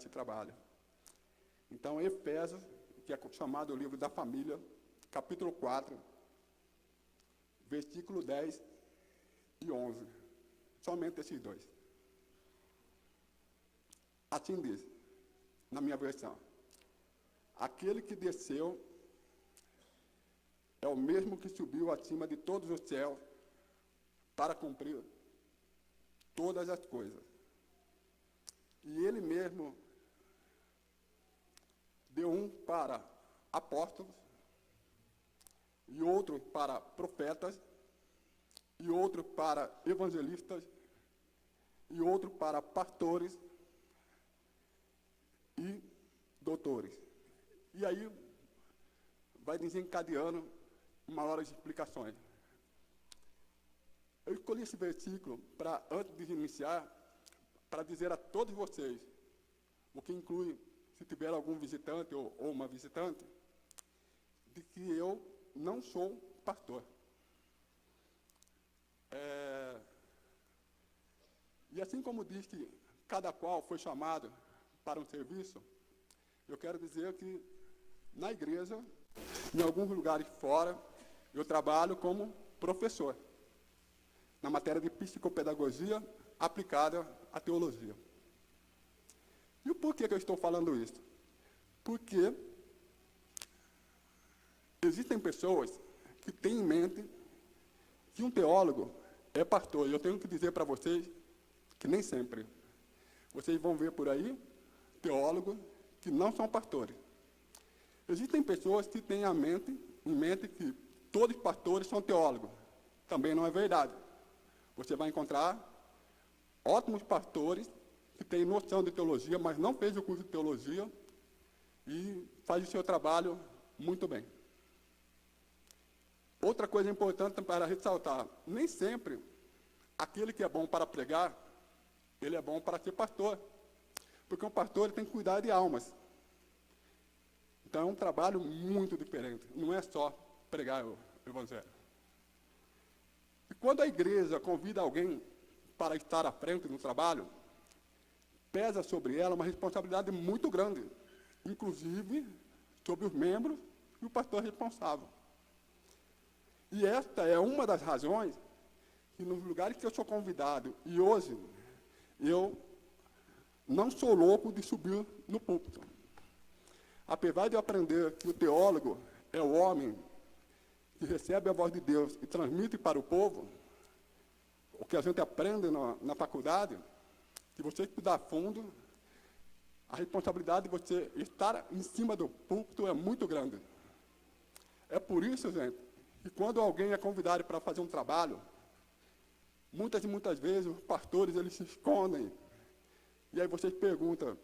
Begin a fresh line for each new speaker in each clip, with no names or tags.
esse trabalho. Então, Efésios, que é chamado o livro da família, capítulo 4, versículo 10 e 11. Somente esses dois. Assim diz, na minha versão: aquele que desceu é o mesmo que subiu acima de todos os céus para cumprir todas as coisas. E ele mesmo deu um para apóstolos, e outro para profetas, e outro para evangelistas, e outro para pastores e doutores. E aí vai desencadeando uma hora de explicações. Eu escolhi esse versículo para, antes de iniciar, para dizer a todos vocês, o que inclui, se tiver algum visitante ou uma visitante, de que eu não sou pastor. E assim como diz que cada qual foi chamado para um serviço, eu quero dizer que na igreja, em alguns lugares fora, eu trabalho como professor, na matéria de psicopedagogia aplicada à teologia. E o porquê que eu estou falando isso? Porque existem pessoas que têm em mente que um teólogo é pastor. E eu tenho que dizer para vocês que nem sempre. Vocês vão ver por aí teólogos que não são pastores. Existem pessoas que têm em mente que todos os pastores são teólogos. Também não é verdade. Você vai encontrar ótimos pastores que têm noção de teologia, mas não fez o curso de teologia e faz o seu trabalho muito bem. Outra coisa importante para ressaltar: nem sempre aquele que é bom para pregar, ele é bom para ser pastor. Porque um pastor ele tem que cuidar de almas. Então é um trabalho muito diferente. Não é só pregar o evangelho. E quando a igreja convida alguém para estar à frente no trabalho, pesa sobre ela uma responsabilidade muito grande, inclusive sobre os membros e o pastor responsável. E esta é uma das razões que nos lugares que eu sou convidado, e hoje eu não sou louco de subir no púlpito. Apesar de eu aprender que o teólogo é o homem que recebe a voz de Deus e transmite para o povo, o que a gente aprende na faculdade, se você estudar a fundo, a responsabilidade de você estar em cima do púlpito é muito grande. É por isso, gente, que quando alguém é convidado para fazer um trabalho, muitas e muitas vezes os pastores eles se escondem. E aí vocês perguntam,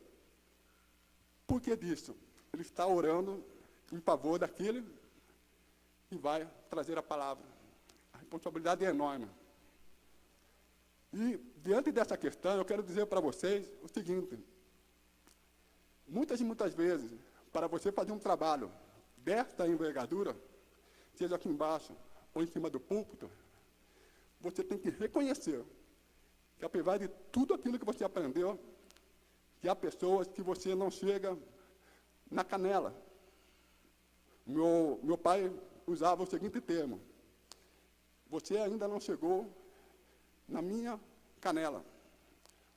por que disso? Ele está orando em favor daquele que vai trazer a palavra. A responsabilidade é enorme. E, diante dessa questão, eu quero dizer para vocês o seguinte: muitas e muitas vezes, para você fazer um trabalho desta envergadura, seja aqui embaixo ou em cima do púlpito, você tem que reconhecer que, apesar de tudo aquilo que você aprendeu, que há pessoas que você não chega na canela. Meu pai usava o seguinte termo: você ainda não chegou na minha canela.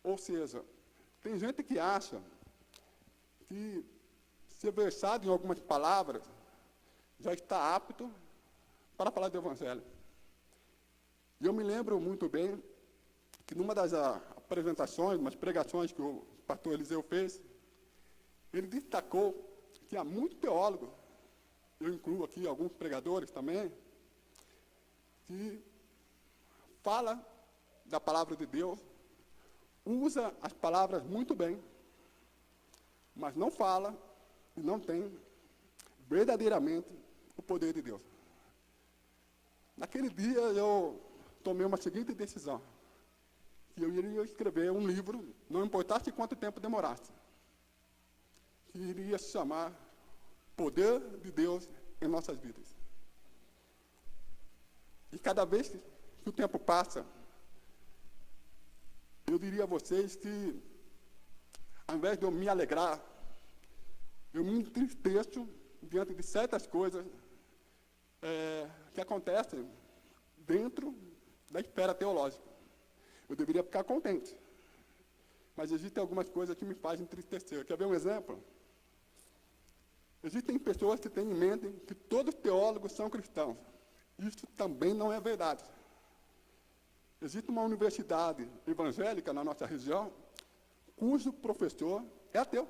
Ou seja, tem gente que acha que ser versado em algumas palavras já está apto para falar do Evangelho. E eu me lembro muito bem que numa das apresentações, umas pregações que o pastor Eliseu fez, ele destacou que há muito teólogo, eu incluo aqui alguns pregadores também, que fala da palavra de Deus, usa as palavras muito bem, mas não fala e não tem verdadeiramente o poder de Deus. Naquele dia eu tomei uma seguinte decisão: que eu iria escrever um livro, não importasse quanto tempo demorasse, que iria se chamar Poder de Deus em Nossas Vidas. E cada vez que o tempo passa, eu diria a vocês que ao invés de eu me alegrar, eu me entristeço diante de certas coisas que acontecem dentro da esfera teológica. Eu deveria ficar contente. Mas existem algumas coisas que me fazem entristecer. Quer ver um exemplo? Existem pessoas que têm em mente que todos os teólogos são cristãos. Isso também não é verdade. Existe uma universidade evangélica na nossa região, cujo professor é ateu.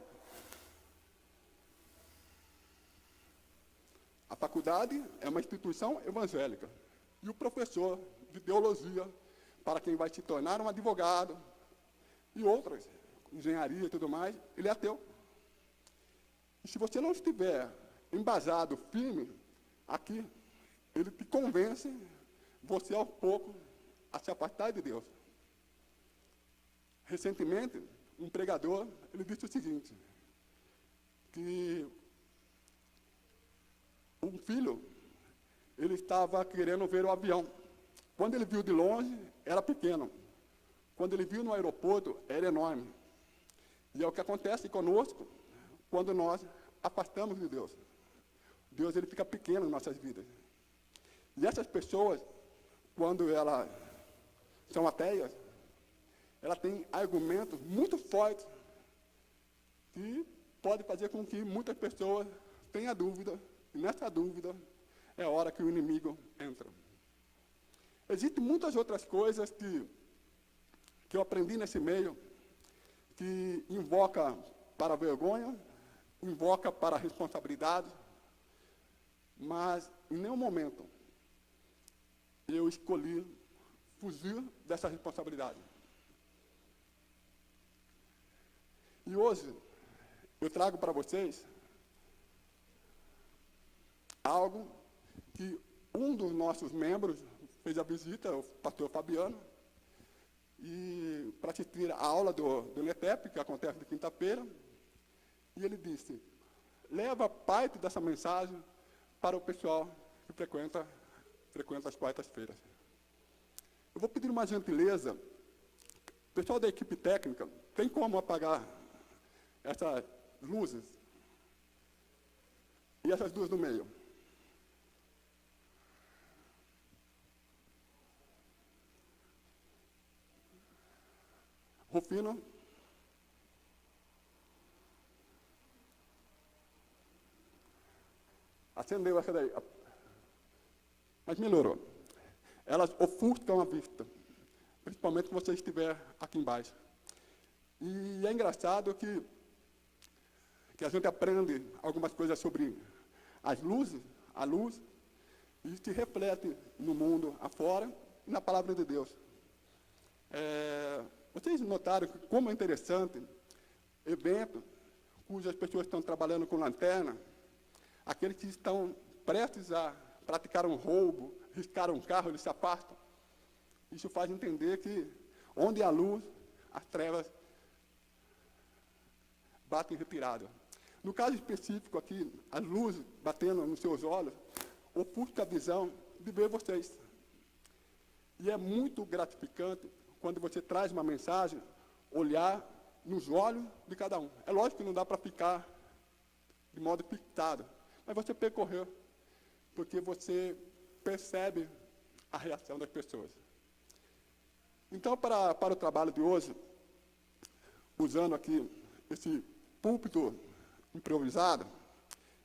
A faculdade é uma instituição evangélica. E o professor de teologia, para quem vai se tornar um advogado, e outras, engenharia e tudo mais, ele é ateu. E se você não estiver embasado, firme, aqui, ele te convence, você aos poucos, a se afastar de Deus. Recentemente, um pregador, ele disse o seguinte, que um filho, ele estava querendo ver o avião. Quando ele viu de longe, era pequeno. Quando ele viu no aeroporto, era enorme. E é o que acontece conosco quando nós afastamos de Deus. Deus, ele fica pequeno em nossas vidas. E essas pessoas, quando elas são ateias, elas têm argumentos muito fortes que podem fazer com que muitas pessoas tenham dúvida, e nessa dúvida é a hora que o inimigo entra. Existem muitas outras coisas que eu aprendi nesse meio, que invoca para a vergonha, invoca para a responsabilidade, mas em nenhum momento eu escolhi fugir dessa responsabilidade. E hoje eu trago para vocês algo que um dos nossos membros fez a visita, o pastor Fabiano, e para assistir a aula do NETEP, que acontece de quinta-feira, e ele disse, leva parte dessa mensagem para o pessoal que frequenta as quartas-feiras. Eu vou pedir uma gentileza, o pessoal da equipe técnica, tem como apagar essas luzes e essas duas no meio? Rufino. Acendeu essa daí. Mas melhorou. Elas ofuscam a vista, principalmente se você estiver aqui embaixo. E é engraçado que a gente aprende algumas coisas sobre as luzes, a luz, e se reflete no mundo afora e na palavra de Deus. Vocês notaram que como é interessante eventos cujas pessoas estão trabalhando com lanterna, aqueles que estão prestes a praticar um roubo, riscar um carro, eles se afastam. Isso faz entender que onde há luz, as trevas batem retirada. No caso específico aqui, as luzes batendo nos seus olhos, ofusca a visão de ver vocês. E é muito gratificante quando você traz uma mensagem, olhar nos olhos de cada um. É lógico que não dá para ficar de modo fixado, mas você percorreu, porque você percebe a reação das pessoas. Então, para o trabalho de hoje, usando aqui esse púlpito improvisado,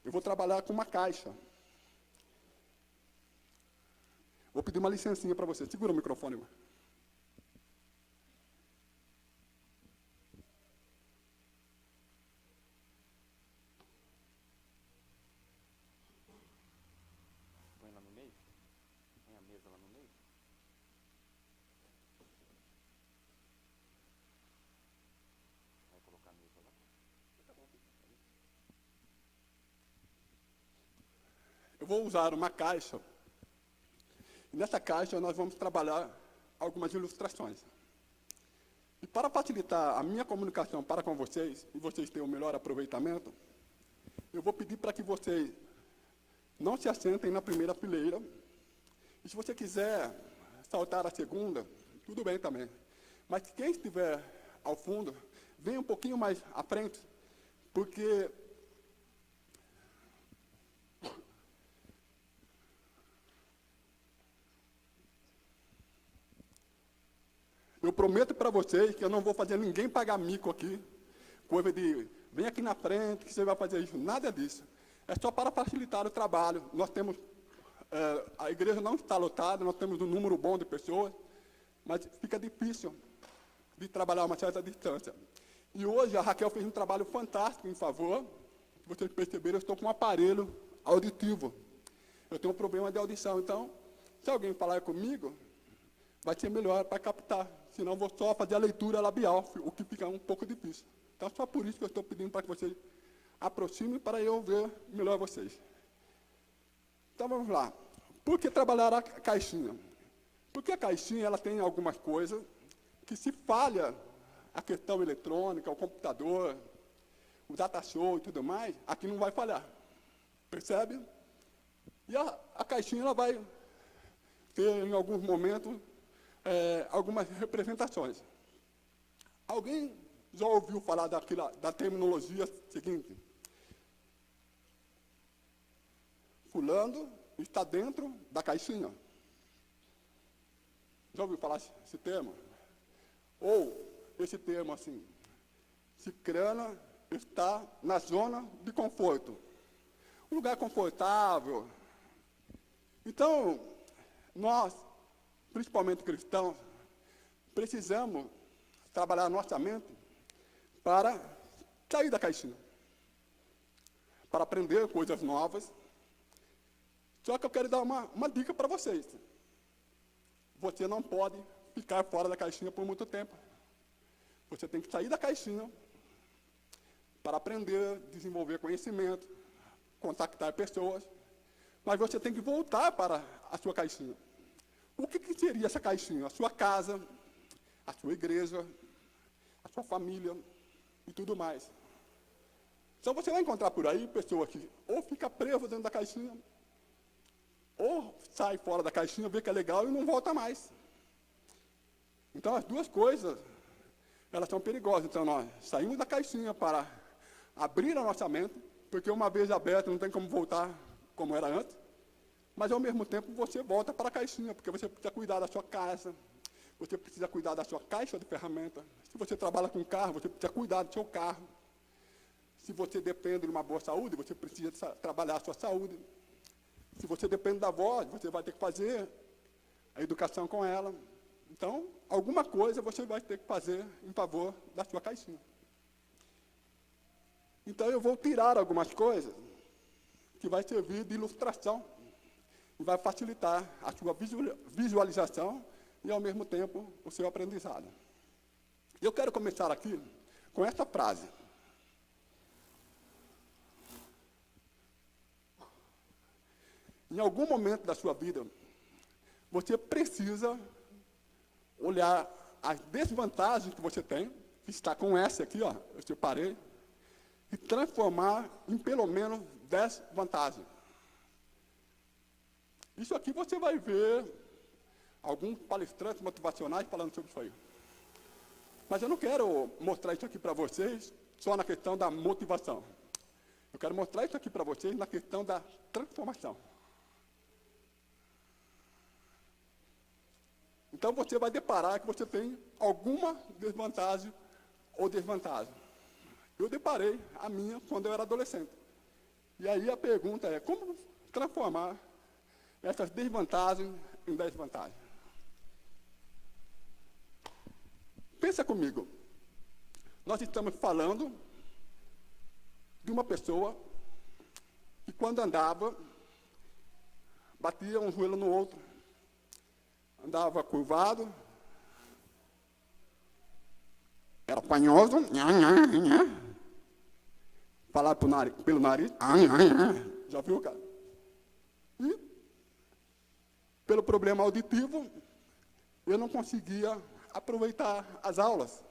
eu vou trabalhar com uma caixa. Vou pedir uma licencinha para você. Segura o microfone, irmão.
Põe lá no meio? Põe a mesa lá no meio? Vai colocar a mesa lá?
Eu vou usar uma caixa. E nessa caixa nós vamos trabalhar algumas ilustrações. E para facilitar a minha comunicação para com vocês, e vocês terem um melhor aproveitamento, eu vou pedir para que vocês não se assentem na primeira fileira. E se você quiser saltar a segunda, tudo bem também. Mas quem estiver ao fundo, venha um pouquinho mais à frente, porque eu prometo para vocês que eu não vou fazer ninguém pagar mico aqui, coisa de, vem aqui na frente que você vai fazer isso, nada disso. É só para facilitar o trabalho. Nós temos, a igreja não está lotada, nós temos um número bom de pessoas, mas fica difícil de trabalhar uma certa distância. E hoje a Raquel fez um trabalho fantástico em favor. Vocês perceberam, eu estou com um aparelho auditivo. Eu tenho um problema de audição, então, se alguém falar comigo, vai ser melhor para captar. Senão, vou só fazer a leitura labial, o que fica um pouco difícil. Então, só por isso que eu estou pedindo para que vocês aproximem para eu ver melhor vocês. Então, vamos lá. Por que trabalhar a caixinha? Porque a caixinha ela tem algumas coisas que, se falha a questão eletrônica, o computador, o data show e tudo mais, aqui não vai falhar. Percebe? E a caixinha ela vai ter, em alguns momentos, algumas representações. Alguém já ouviu falar da terminologia seguinte? Fulano está dentro da caixinha. Já ouviu falar esse termo? Ou esse termo assim, Cicrana está na zona de conforto. Um lugar confortável. Então, nós, principalmente cristãos, precisamos trabalhar nossa mente para sair da caixinha, para aprender coisas novas. Só que eu quero dar uma dica para vocês. Você não pode ficar fora da caixinha por muito tempo. Você tem que sair da caixinha para aprender, desenvolver conhecimento, contactar pessoas, mas você tem que voltar para a sua caixinha. O que seria essa caixinha? A sua casa, a sua igreja, a sua família e tudo mais. Então você vai encontrar por aí pessoas que ou fica preso dentro da caixinha, ou sai fora da caixinha, vê que é legal e não volta mais. Então as duas coisas, elas são perigosas. Então nós saímos da caixinha para abrir a nossa mente, porque uma vez aberta não tem como voltar como era antes, mas ao mesmo tempo você volta para a caixinha, porque você precisa cuidar da sua casa, você precisa cuidar da sua caixa de ferramentas. Se você trabalha com carro, você precisa cuidar do seu carro. Se você depende de uma boa saúde, você precisa trabalhar a sua saúde. Se você depende da voz, você vai ter que fazer a educação com ela. Então, alguma coisa você vai ter que fazer em favor da sua caixinha. Então, eu vou tirar algumas coisas que vai servir de ilustração e vai facilitar a sua visualização e, ao mesmo tempo, o seu aprendizado. Eu quero começar aqui com essa frase. Em algum momento da sua vida, você precisa olhar as desvantagens que você tem, que está com essa aqui, ó, eu separei, e transformar em pelo menos 10 vantagens. Isso aqui você vai ver alguns palestrantes motivacionais falando sobre isso aí. Mas eu não quero mostrar isso aqui para vocês só na questão da motivação. Eu quero mostrar isso aqui para vocês na questão da transformação. Então você vai deparar que você tem alguma desvantagem ou desvantagem. Eu deparei a minha quando eu era adolescente. E aí a pergunta é, como transformar essas desvantagens em 10 vantagens? Pensa comigo. Nós estamos falando de uma pessoa que quando andava, batia um joelho no outro, andava curvado, era fanhoso, falava pelo nariz, já viu, cara? E, pelo problema auditivo, eu não conseguia aproveitar as aulas.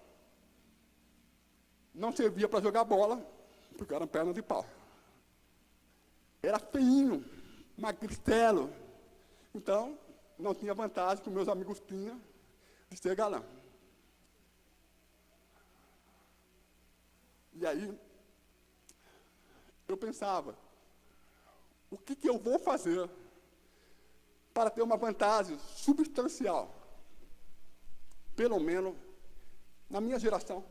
Não servia para jogar bola, porque era perna de pau. Era feinho, magricelo. Então, não tinha vantagem que meus amigos tinham de ser galã. E aí, eu pensava, o que eu vou fazer para ter uma vantagem substancial, pelo menos na minha geração?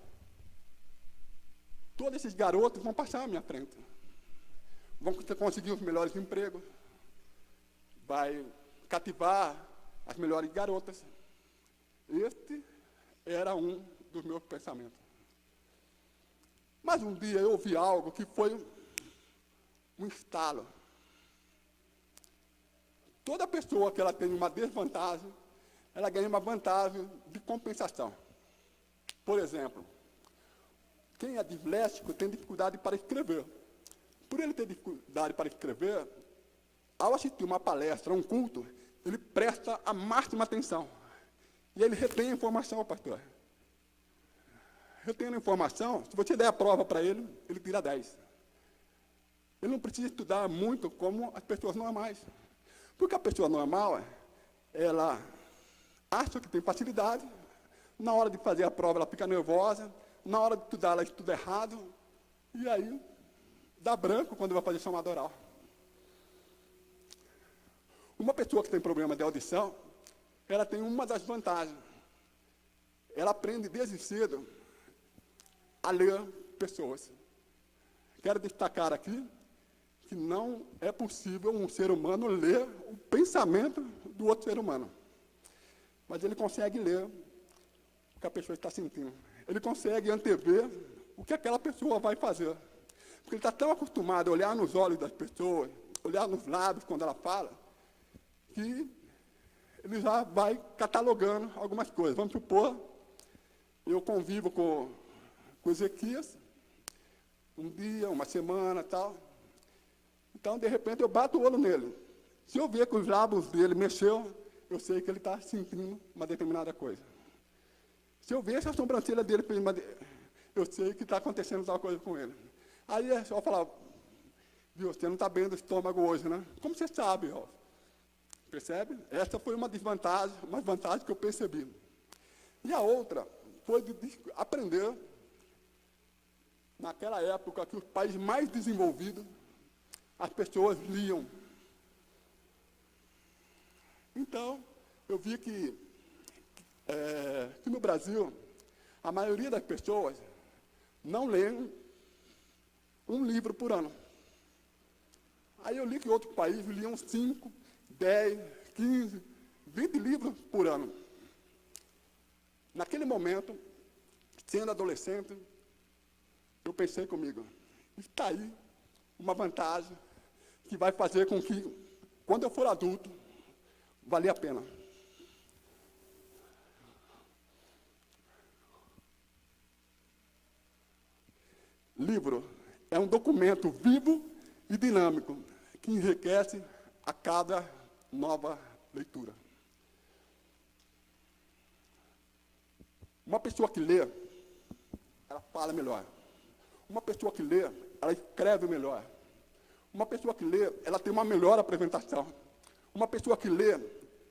Todos esses garotos vão passar à minha frente, vão conseguir os melhores empregos, vai cativar as melhores garotas. Este era um dos meus pensamentos. Mas um dia eu ouvi algo que foi um estalo. Toda pessoa que ela tem uma desvantagem, ela ganha uma vantagem de compensação. Por exemplo, quem é disléxico tem dificuldade para escrever. Por ele ter dificuldade para escrever, ao assistir uma palestra, um culto, ele presta a máxima atenção. E ele retém a informação, pastor. Retendo a informação, se você der a prova para ele, ele tira 10. Ele não precisa estudar muito como as pessoas normais. Porque a pessoa normal, ela acha que tem facilidade, na hora de fazer a prova ela fica nervosa, na hora de estudar ela estuda errado, e aí dá branco quando vai fazer chamada oral. Uma pessoa que tem problema de audição, ela tem uma das vantagens. Ela aprende desde cedo a ler pessoas. Quero destacar aqui que não é possível um ser humano ler o pensamento do outro ser humano. Mas ele consegue ler o que a pessoa está sentindo. Ele consegue antever o que aquela pessoa vai fazer. Porque ele está tão acostumado a olhar nos olhos das pessoas, olhar nos lábios quando ela fala, que ele já vai catalogando algumas coisas. Vamos supor, eu convivo com Ezequias, um dia, uma semana, tal. Então, de repente, eu bato o olho nele. Se eu ver que os lábios dele mexeu, eu sei que ele está sentindo uma determinada coisa. Se eu ver se a sobrancelha dele fez uma... eu sei que está acontecendo tal coisa com ele. Aí é só falar, viu, você não está bem do estômago hoje, né? Como você sabe, ó? Percebe? Essa foi uma vantagem que eu percebi. E a outra foi de aprender, naquela época, que os países mais desenvolvidos, as pessoas liam. Então, eu vi que no Brasil, a maioria das pessoas não lêem um livro por ano. Aí eu li que outros países liam 5, 10, 15, 20 livros por ano. Naquele momento, sendo adolescente, eu pensei comigo, está aí uma vantagem que vai fazer com que, quando eu for adulto, valha a pena. Livro é um documento vivo e dinâmico que enriquece a cada nova leitura. Uma pessoa que lê, ela fala melhor. Uma pessoa que lê, ela escreve melhor. Uma pessoa que lê, ela tem uma melhor apresentação. Uma pessoa que lê,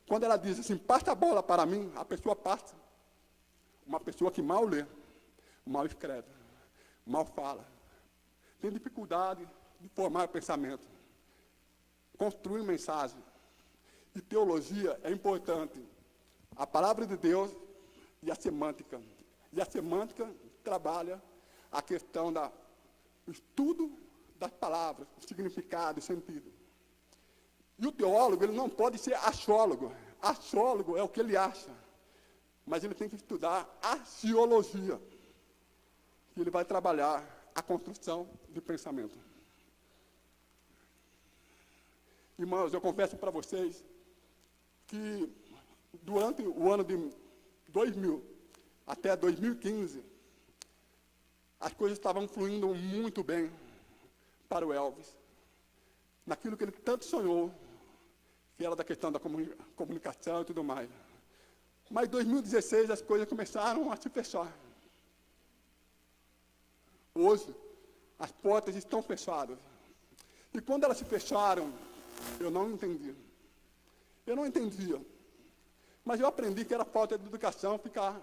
quando ela diz assim, passa a bola para mim, a pessoa passa. Uma pessoa que mal lê, mal escreve, mal fala, tem dificuldade de formar pensamento, construir mensagem. E teologia é importante. A palavra de Deus e a semântica. E a semântica trabalha a questão do estudo das palavras, o significado, o sentido. E o teólogo, ele não pode ser achólogo. Achólogo é o que ele acha. Mas ele tem que estudar axiologia. E ele vai trabalhar a construção de pensamento. Irmãos, eu confesso para vocês que durante o ano de 2000 até 2015, as coisas estavam fluindo muito bem para o Elvis. Naquilo que ele tanto sonhou, que era da questão da comunicação e tudo mais. Mas em 2016 as coisas começaram a se fechar. Hoje, as portas estão fechadas. E quando elas se fecharam, eu não entendi. Eu não entendia. Mas eu aprendi que era falta de educação ficar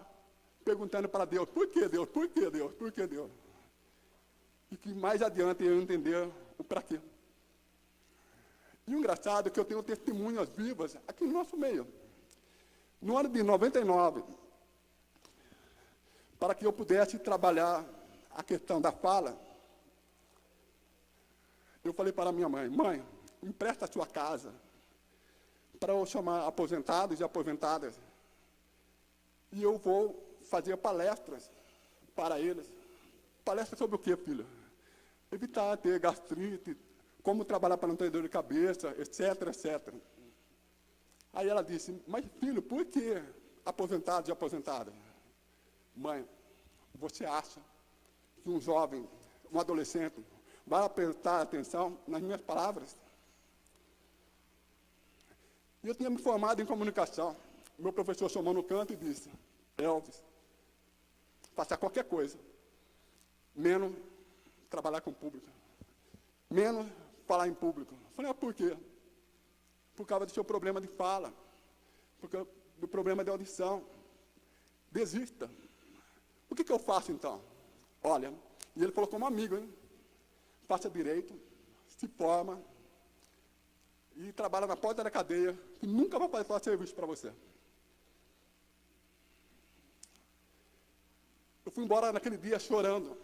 perguntando para Deus, por que Deus, por que Deus, por que Deus? e que mais adiante eu entender o para quê. E o engraçado é que eu tenho testemunhas vivas aqui no nosso meio. No ano de 99, para que eu pudesse trabalhar a questão da fala, eu falei para a minha mãe, mãe, empresta a sua casa para eu chamar aposentados e aposentadas, e eu vou fazer palestras para eles. Palestras sobre o quê, filho? Evitar ter gastrite, como trabalhar para não ter dor de cabeça, etc, etc. Aí ela disse, mas filho, por que aposentados e aposentadas? Mãe, você acha que um jovem, um adolescente, vai prestar atenção nas minhas palavras? E eu tinha me formado em comunicação. Meu professor chamou no canto e disse, Elvis, faça qualquer coisa, menos trabalhar com o público, menos falar em público. Eu falei, por quê? Por causa do seu problema de fala, do problema de audição. Desista. O que eu faço então? Olha, e ele falou como amigo, hein? Faça direito, se forma e trabalha na porta da cadeia, que nunca vai fazer serviço para você. Eu fui embora naquele dia chorando.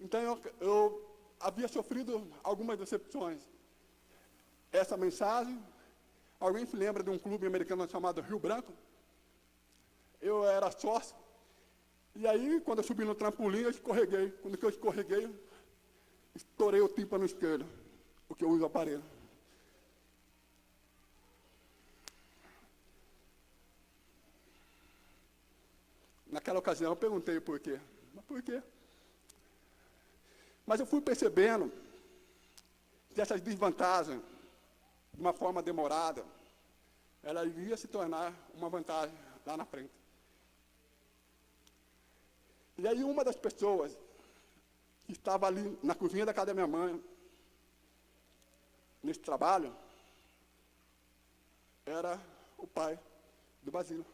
Então eu havia sofrido algumas decepções. Essa mensagem, alguém se lembra de um clube americano chamado Rio Branco? Eu era sócio. E aí, quando eu subi no trampolim, eu escorreguei. Quando eu escorreguei, estourei o tímpano esquerdo, porque eu uso o aparelho. Naquela ocasião, eu perguntei por quê. Mas por quê? Mas eu fui percebendo que essas desvantagens, de uma forma demorada, ela iria se tornar uma vantagem lá na frente. E aí uma das pessoas que estava ali na cozinha da casa da minha mãe, nesse trabalho, era o pai do Basílio.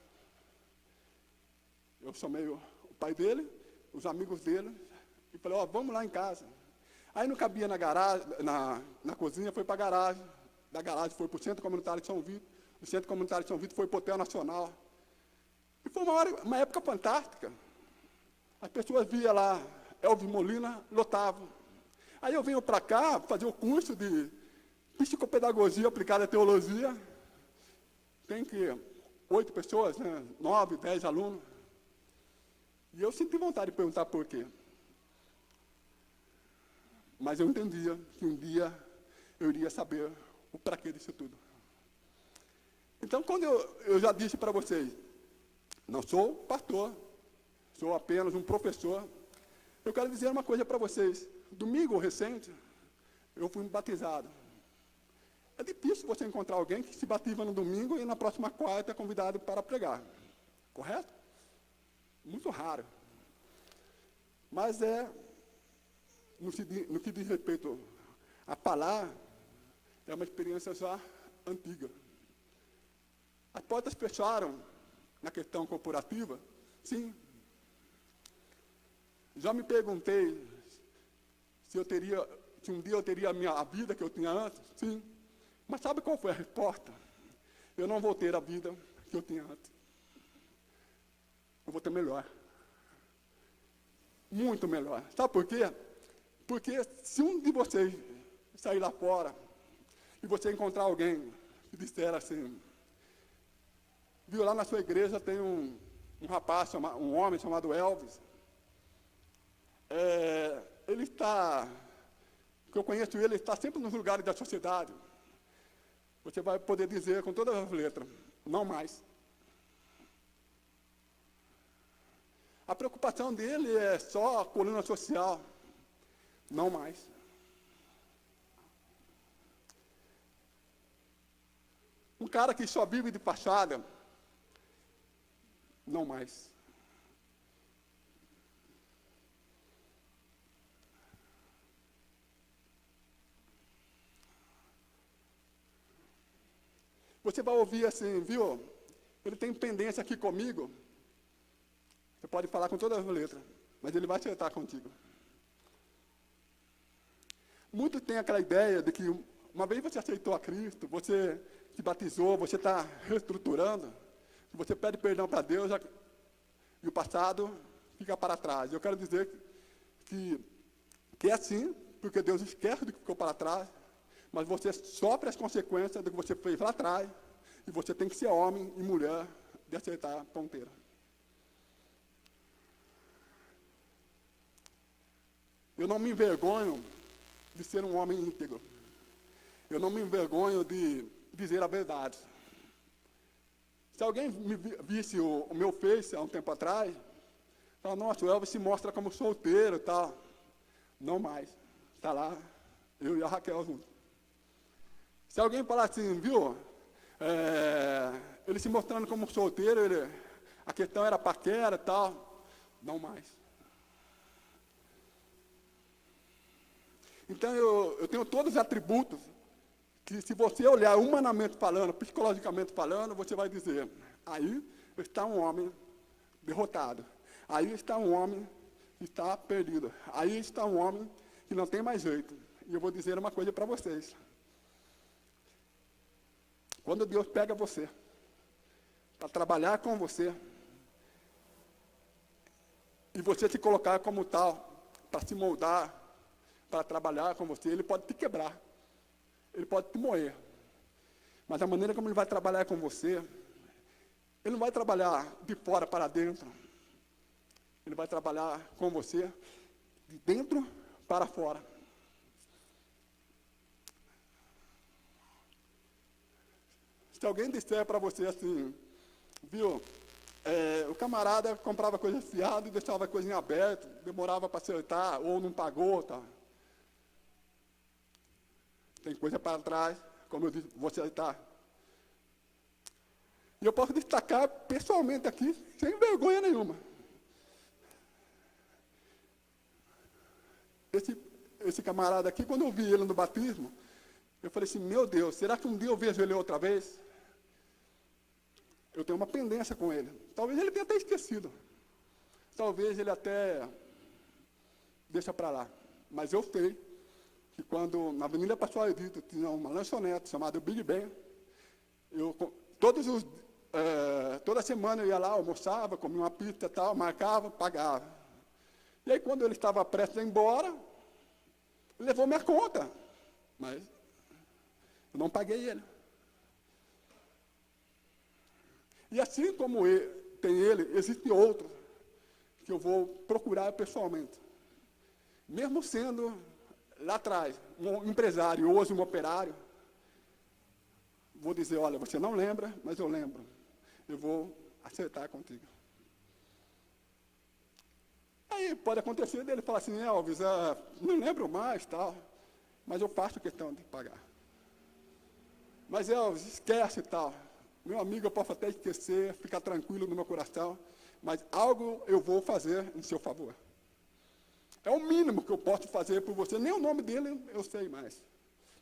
Eu chamei o pai dele, os amigos dele, e falei, vamos lá em casa. Aí não cabia na garagem, na cozinha, foi para a garagem. Da garagem foi para o Centro Comunitário de São Vito. Do Centro Comunitário de São Vito foi para o Hotel Nacional. E foi uma época fantástica. As pessoas viam lá, Elvis Molina, lotavam. Aí eu venho para cá fazer o curso de psicopedagogia aplicada à teologia. Tem que 8 pessoas, né? 9, 10 alunos. E eu senti vontade de perguntar por quê. Mas eu entendia que um dia eu iria saber o para quê disso tudo. Então, quando eu já disse para vocês, não sou pastor, sou apenas um professor, eu quero dizer uma coisa para vocês. Domingo recente, eu fui batizado. É difícil você encontrar alguém que se batiza no domingo e na próxima quarta é convidado para pregar. Correto? Muito raro. Mas no que diz respeito a falar, é uma experiência já antiga. As portas fecharam na questão corporativa? Sim. Já me perguntei se um dia eu teria a vida que eu tinha antes? Sim. Mas sabe qual foi a resposta? Eu não vou ter a vida que eu tinha antes. Eu vou ter melhor. Muito melhor. Sabe por quê? Porque se um de vocês sair lá fora e você encontrar alguém que disser assim, viu, lá na sua igreja tem um rapaz, um homem chamado Elvis, ele está, que eu conheço ele está sempre nos lugares da sociedade, você vai poder dizer com todas as letras, não mais. A preocupação dele é só a coluna social, não mais. Um cara que só vive de fachada, não mais. Você vai ouvir assim, viu? Ele tem pendência aqui comigo. Você pode falar com todas as letras, mas ele vai acertar contigo. Muitos têm aquela ideia de que uma vez você aceitou a Cristo, você se batizou, você está reestruturando, você pede perdão para Deus e o passado fica para trás. Eu quero dizer que é assim, porque Deus esquece do que ficou para trás, mas você sofre as consequências do que você fez lá atrás, e você tem que ser homem e mulher de aceitar a ponteira. Eu não me envergonho de ser um homem íntegro. Eu não me envergonho de dizer a verdade. Se alguém visse o meu Face há um tempo atrás, fala, nossa, o Elvis se mostra como solteiro e tal. Não mais. Está lá, eu e a Raquel juntos. Se alguém falar assim, viu, ele se mostrando como solteiro, a questão era paquera e tal, não mais. Então, eu tenho todos os atributos que, se você olhar humanamente falando, psicologicamente falando, você vai dizer, aí está um homem derrotado. Aí está um homem que está perdido. Aí está um homem que não tem mais jeito. E eu vou dizer uma coisa para vocês. Quando Deus pega você para trabalhar com você, e você se colocar como tal, para se moldar, para trabalhar com você, ele pode te quebrar, ele pode te moer. Mas a maneira como ele vai trabalhar com você, ele não vai trabalhar de fora para dentro, ele vai trabalhar com você de dentro para fora. Se alguém disser para você assim, viu, o camarada comprava coisa fiada e deixava a coisa em aberto, demorava para acertar, ou não pagou, tá? Tem coisa para trás, como eu disse, você está. E eu posso destacar pessoalmente aqui, sem vergonha nenhuma. Esse camarada aqui, quando eu vi ele no batismo, eu falei assim, meu Deus, será que um dia eu vejo ele outra vez? Eu tenho uma pendência com ele. Talvez ele tenha até esquecido. Talvez ele até deixa para lá. Mas eu sei que quando na Avenida Pascoal Edito tinha uma lanchonete chamada Big Ben, toda semana eu ia lá, almoçava, comia uma pizza e tal, marcava, pagava. E aí quando ele estava prestes a ir embora, ele levou minha conta. Mas eu não paguei ele. E assim como tem ele, existe outro que eu vou procurar pessoalmente. Mesmo sendo lá atrás um empresário, hoje um operário, vou dizer, olha, você não lembra, mas eu lembro. Eu vou acertar contigo. Aí pode acontecer dele falar assim, Elvis, não lembro mais, tal, mas eu faço questão de pagar. Mas Elvis, esquece tal. Meu amigo, eu posso até esquecer, ficar tranquilo no meu coração, mas algo eu vou fazer em seu favor. É o mínimo que eu posso fazer por você. Nem o nome dele eu sei mais.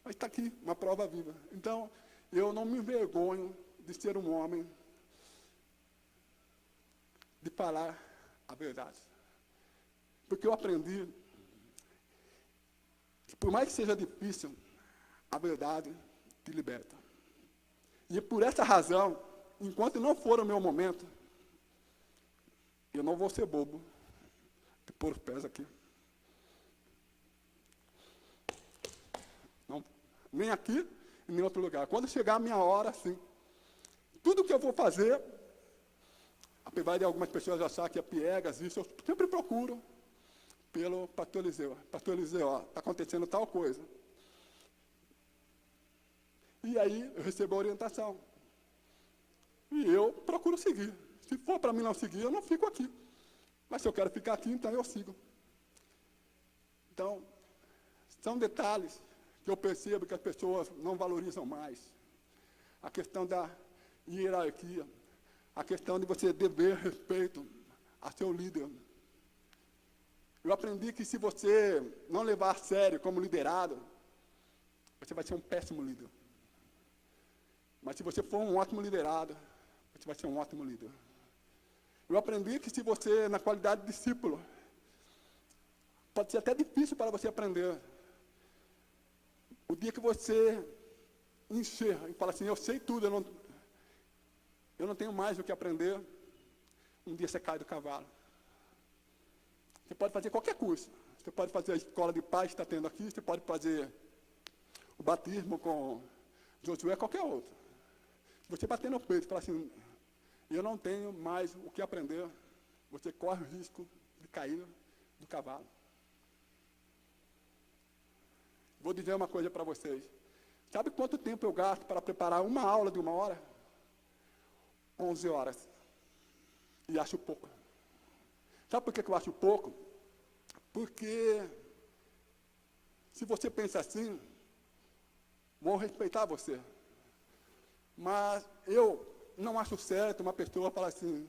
Mas está aqui, uma prova viva. Então, eu não me envergonho de ser um homem, de falar a verdade. Porque eu aprendi que, por mais que seja difícil, a verdade te liberta. E por essa razão, enquanto não for o meu momento, eu não vou ser bobo de pôr os pés aqui. Não, nem aqui, nem em outro lugar. Quando chegar a minha hora, sim. Tudo que eu vou fazer, apesar de algumas pessoas achar que é piegas, isso, eu sempre procuro pelo pastor Eliseu. Pastor Eliseu, está acontecendo tal coisa. E aí eu recebo a orientação. E eu procuro seguir. Se for para mim não seguir, eu não fico aqui. Mas se eu quero ficar aqui, então eu sigo. Então, são detalhes que eu percebo que as pessoas não valorizam mais. A questão da hierarquia. A questão de você dever respeito a seu líder. Eu aprendi que se você não levar a sério como liderado, você vai ser um péssimo líder. Mas se você for um ótimo liderado, você vai ser um ótimo líder. Eu aprendi que se você, na qualidade de discípulo, pode ser até difícil para você aprender. O dia que você encher e fala assim, eu sei tudo, eu não tenho mais o que aprender, um dia você cai do cavalo. Você pode fazer qualquer curso. Você pode fazer a escola de paz que está tendo aqui, você pode fazer o batismo com Josué, qualquer outro. Você bater no peito e falar assim, eu não tenho mais o que aprender, você corre o risco de cair do cavalo. Vou dizer uma coisa para vocês. Sabe quanto tempo eu gasto para preparar uma aula de 1 hora? 11 horas. E acho pouco. Sabe por que eu acho pouco? Porque se você pensa assim, vão respeitar você. Mas eu não acho certo uma pessoa falar assim,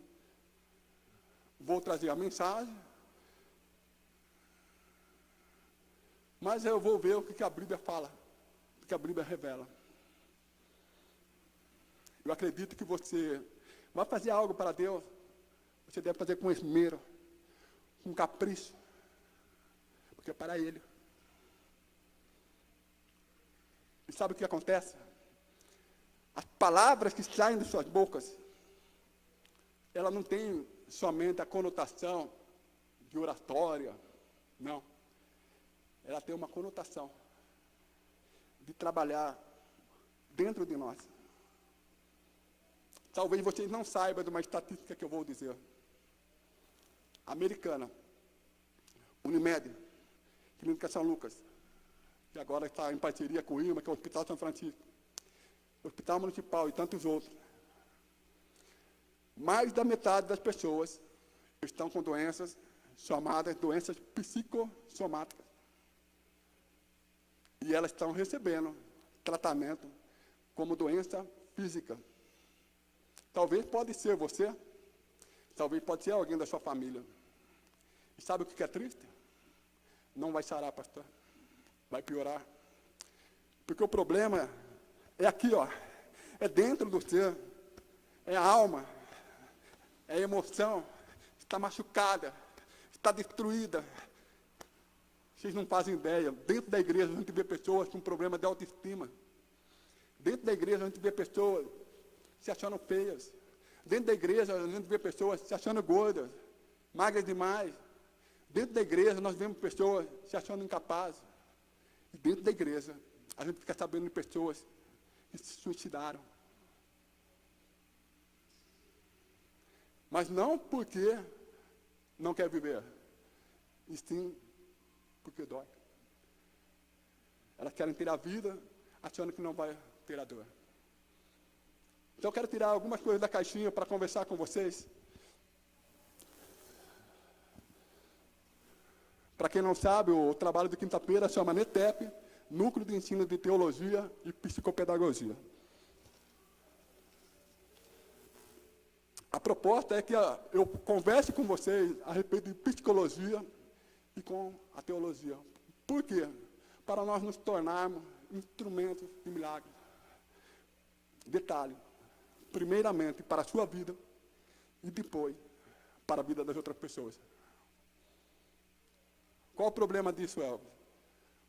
vou trazer a mensagem, mas eu vou ver o que a Bíblia fala, o que a Bíblia revela. Eu acredito que você vai fazer algo para Deus, você deve fazer com esmero, com capricho, porque é para Ele. E sabe o que acontece? As palavras que saem de suas bocas, ela não tem somente a conotação de oratória, não. Ela tem uma conotação de trabalhar dentro de nós. Talvez vocês não saibam de uma estatística que eu vou dizer. Americana, Unimed, Clínica São Lucas, que agora está em parceria com o IMA, que é o Hospital São Francisco, Hospital Municipal e tantos outros. Mais da metade das pessoas estão com doenças chamadas doenças psicossomáticas. E elas estão recebendo tratamento como doença física. Talvez pode ser você, talvez pode ser alguém da sua família. E sabe o que é triste? Não vai sarar, pastor. Vai piorar. Porque o problema é aqui, ó. É dentro do ser. É a alma. É a emoção. Está machucada. Está destruída. Vocês não fazem ideia. Dentro da igreja a gente vê pessoas com problema de autoestima. Dentro da igreja a gente vê pessoas se achando feias. Dentro da igreja a gente vê pessoas se achando gordas, magras demais. Dentro da igreja nós vemos pessoas se achando incapazes. E dentro da igreja a gente fica sabendo de pessoas que se suicidaram. Mas não porque não quer viver, e sim porque dói. Elas querem ter a vida achando que não vai ter a dor. Então eu quero tirar algumas coisas da caixinha para conversar com vocês. Para quem não sabe, o trabalho de quinta-feira chama NETEP, Núcleo de Ensino de Teologia e Psicopedagogia. A proposta é que eu converse com vocês a respeito de psicologia e com a teologia. Por quê? Para nós nos tornarmos instrumentos de milagre. Detalhe, primeiramente para a sua vida e depois para a vida das outras pessoas. Qual o problema disso, Elvis?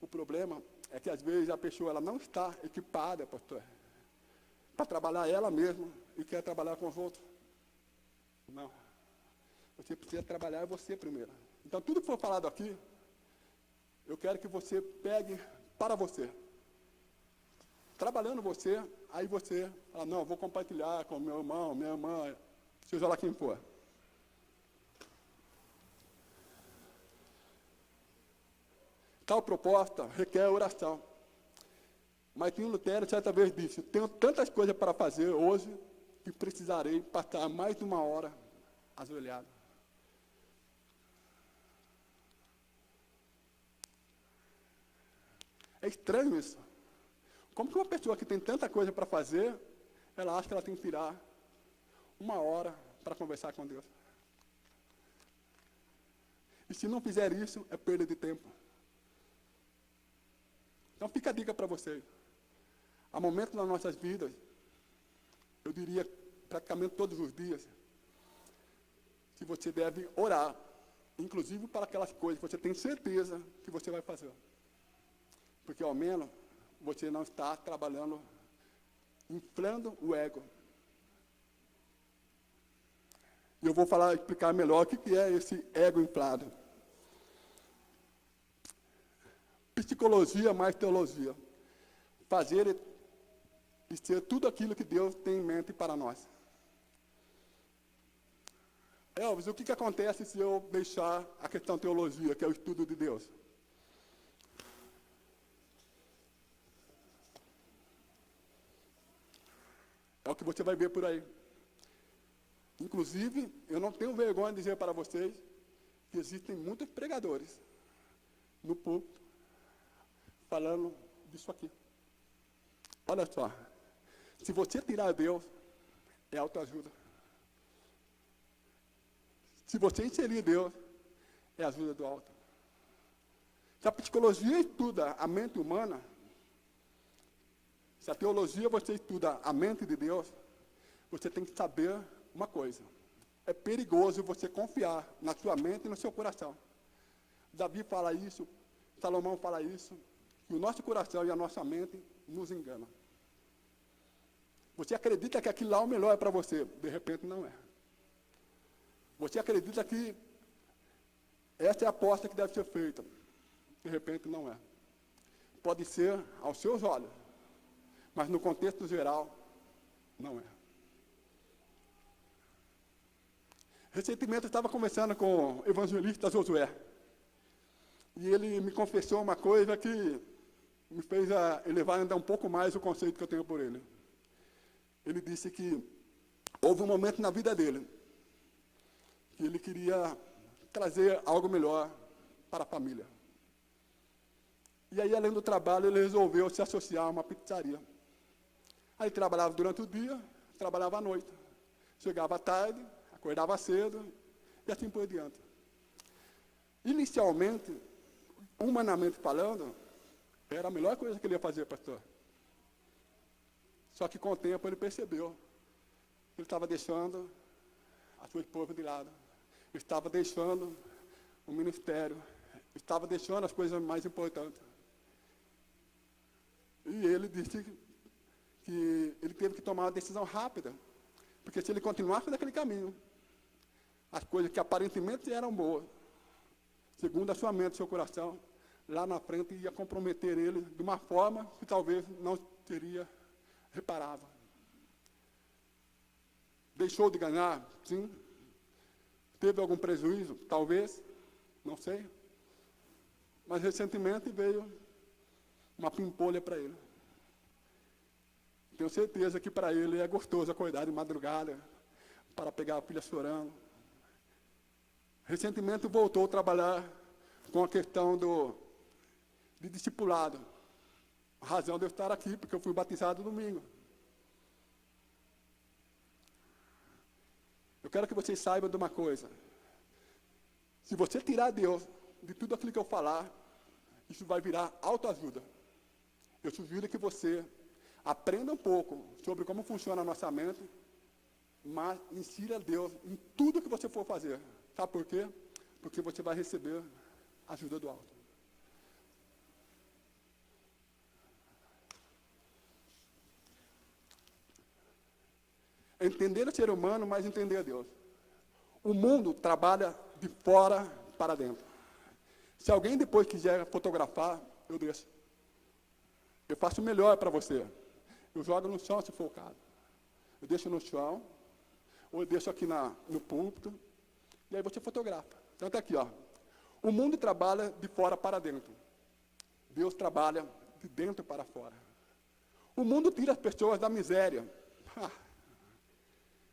O problema é que às vezes a pessoa ela não está equipada, pastor, para trabalhar ela mesma e quer trabalhar com os outros. Não. Você precisa trabalhar você primeiro. Então, tudo que for falado aqui, eu quero que você pegue para você. Trabalhando você, aí você fala, não, eu vou compartilhar com meu irmão, minha irmã, seja lá quem for. Tal proposta requer oração. Martinho Lutero certa vez disse, tenho tantas coisas para fazer hoje que precisarei passar mais de 1 hora ajoelhado. É estranho isso. Como que uma pessoa que tem tanta coisa para fazer, ela acha que ela tem que tirar 1 hora para conversar com Deus? E se não fizer isso, é perda de tempo. Então fica a dica para vocês. Há momentos nas nossas vidas, eu diria praticamente todos os dias, que você deve orar, inclusive para aquelas coisas que você tem certeza que você vai fazer. Porque ao menos você não está trabalhando, inflando o ego. E eu vou explicar melhor o que é esse ego inflado. Psicologia mais teologia. Fazer e ser tudo aquilo que Deus tem em mente para nós. Elvis, o que acontece se eu deixar a questão teologia, que é o estudo de Deus? É o que você vai ver por aí. Inclusive, eu não tenho vergonha de dizer para vocês que existem muitos pregadores no púlpito falando disso aqui. Olha só, se você tirar Deus, é autoajuda. Se você inserir Deus, é ajuda do alto. Se a psicologia estuda a mente humana, se a teologia você estuda a mente de Deus, você tem que saber uma coisa. É perigoso você confiar na sua mente e no seu coração. Davi fala isso, Salomão fala isso, que o nosso coração e a nossa mente nos enganam. Você acredita que aquilo lá é o melhor para você, de repente não é. Você acredita que essa é a aposta que deve ser feita, de repente não é. Pode ser aos seus olhos, mas no contexto geral, não é. Recentemente eu estava conversando com o evangelista Josué, e ele me confessou uma coisa que me fez elevar ainda um pouco mais o conceito que eu tenho por ele. Ele disse que houve um momento na vida dele que ele queria trazer algo melhor para a família. E aí, além do trabalho, ele resolveu se associar a uma pizzaria. Aí ele trabalhava durante o dia, trabalhava à noite. Chegava à tarde, acordava cedo, e assim por diante. Inicialmente, humanamente falando, era a melhor coisa que ele ia fazer, pastor. Só que com o tempo ele percebeu que ele estava deixando a sua esposa de lado. Ele estava deixando o ministério. Estava deixando as coisas mais importantes. E ele disse que ele teve que tomar uma decisão rápida. Porque se ele continuasse naquele caminho, as coisas que aparentemente eram boas, segundo a sua mente e seu coração, lá na frente ia comprometer ele de uma forma que talvez não seria reparável. Deixou de ganhar? Sim. Teve algum prejuízo? Talvez. Não sei. Mas recentemente veio uma pimpolha para ele. Tenho certeza que para ele é gostoso acordar de madrugada para pegar a filha chorando. Recentemente voltou a trabalhar com a questão de discipulado. A razão de eu estar aqui, porque eu fui batizado domingo. Eu quero que vocês saibam de uma coisa. Se você tirar Deus de tudo aquilo que eu falar, isso vai virar autoajuda. Eu sugiro que você aprenda um pouco sobre como funciona a nossa mente, mas insira Deus em tudo que você for fazer. Sabe por quê? Porque você vai receber a ajuda do alto. Entender o ser humano, mas entender a Deus. O mundo trabalha de fora para dentro. Se alguém depois quiser fotografar, eu deixo. Eu faço o melhor para você. Eu jogo no chão se for o caso. Eu deixo no chão, ou eu deixo aqui no púlpito, e aí você fotografa. Então está aqui, ó. O mundo trabalha de fora para dentro. Deus trabalha de dentro para fora. O mundo tira as pessoas da miséria.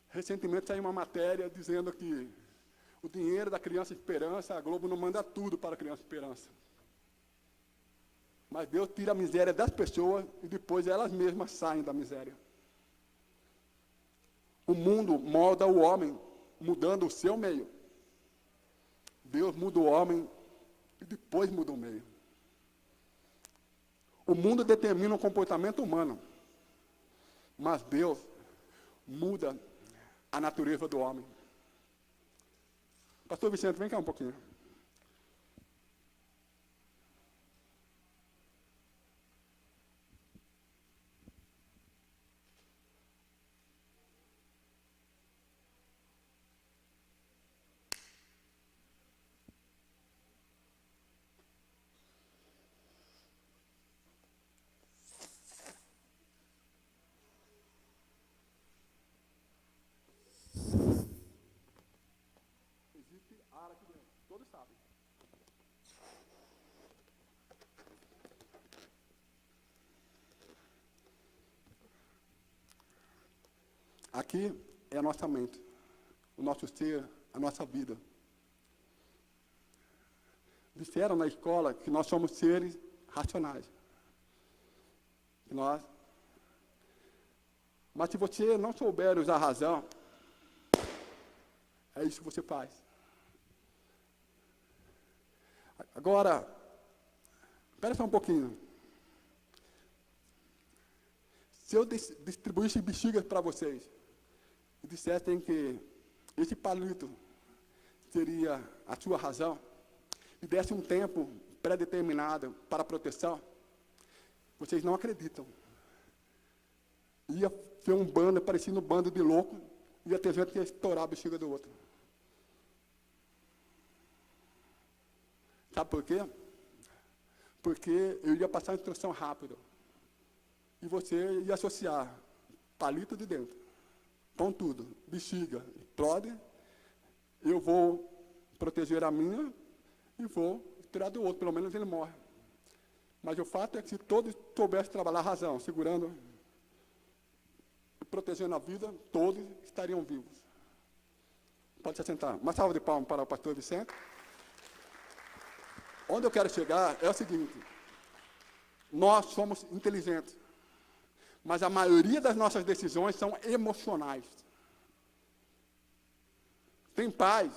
Recentemente saiu uma matéria dizendo que o dinheiro da Criança Esperança, a Globo não manda tudo para a Criança Esperança. Mas Deus tira a miséria das pessoas e depois elas mesmas saem da miséria. O mundo molda o homem, mudando o seu meio. Deus muda o homem e depois muda o meio. O mundo determina o comportamento humano, mas Deus muda a natureza do homem. Pastor Vicente, vem cá um pouquinho. Aqui é a nossa mente, o nosso ser, a nossa vida. Disseram na escola que nós somos seres racionais. Mas se você não souber usar a razão, é isso que você faz. Agora, espera só um pouquinho. Se eu distribuísse bexigas para vocês e dissessem que esse palito seria a sua razão, e desse um tempo pré-determinado para a proteção, vocês não acreditam. Ia ser um bando, parecendo um bando de louco, ia ter gente que ia estourar a bexiga do outro. Sabe por quê? Porque eu ia passar a instrução rápido. E você ia associar palito de dentro, com tudo, bexiga, explode, eu vou proteger a minha e vou tirar do outro, pelo menos ele morre. Mas o fato é que se todos soubessem trabalhar a razão, segurando e protegendo a vida, todos estariam vivos. Pode se assentar. Uma salva de palmas para o pastor Vicente. Onde eu quero chegar é o seguinte: nós somos inteligentes, mas a maioria das nossas decisões são emocionais. Tem pais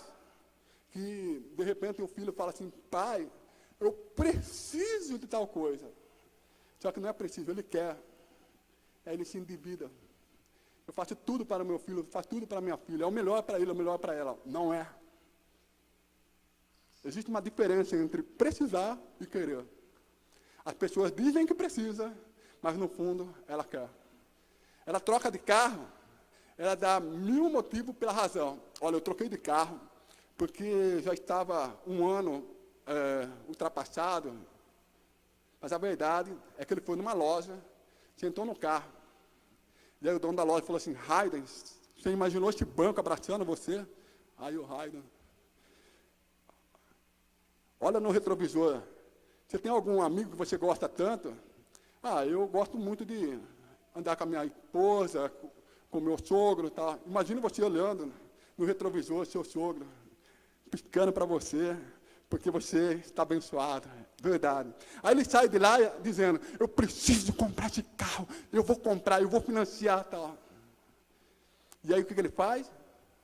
que, de repente, o filho fala assim: pai, eu preciso de tal coisa. Só que não é preciso, ele quer. Aí ele se endivida. Eu faço tudo para o meu filho, eu faço tudo para a minha filha. É o melhor para ele, é o melhor para ela. Não é. Existe uma diferença entre precisar e querer. As pessoas dizem que precisa, mas no fundo ela quer. Ela troca de carro, ela dá 1000 motivos pela razão. Olha, eu troquei de carro porque já estava um ano ultrapassado, mas a verdade é que ele foi numa loja, sentou no carro, e aí o dono da loja falou assim: Raiden, você imaginou este banco abraçando você? Aí o Raiden: olha no retrovisor, você tem algum amigo que você gosta tanto? Ah, eu gosto muito de andar com a minha esposa, com o meu sogro e tal. Imagina você olhando no retrovisor, seu sogro, piscando para você, porque você está abençoado. Verdade. Aí ele sai de lá dizendo: eu preciso comprar esse carro, eu vou comprar, eu vou financiar tal. E aí o que ele faz?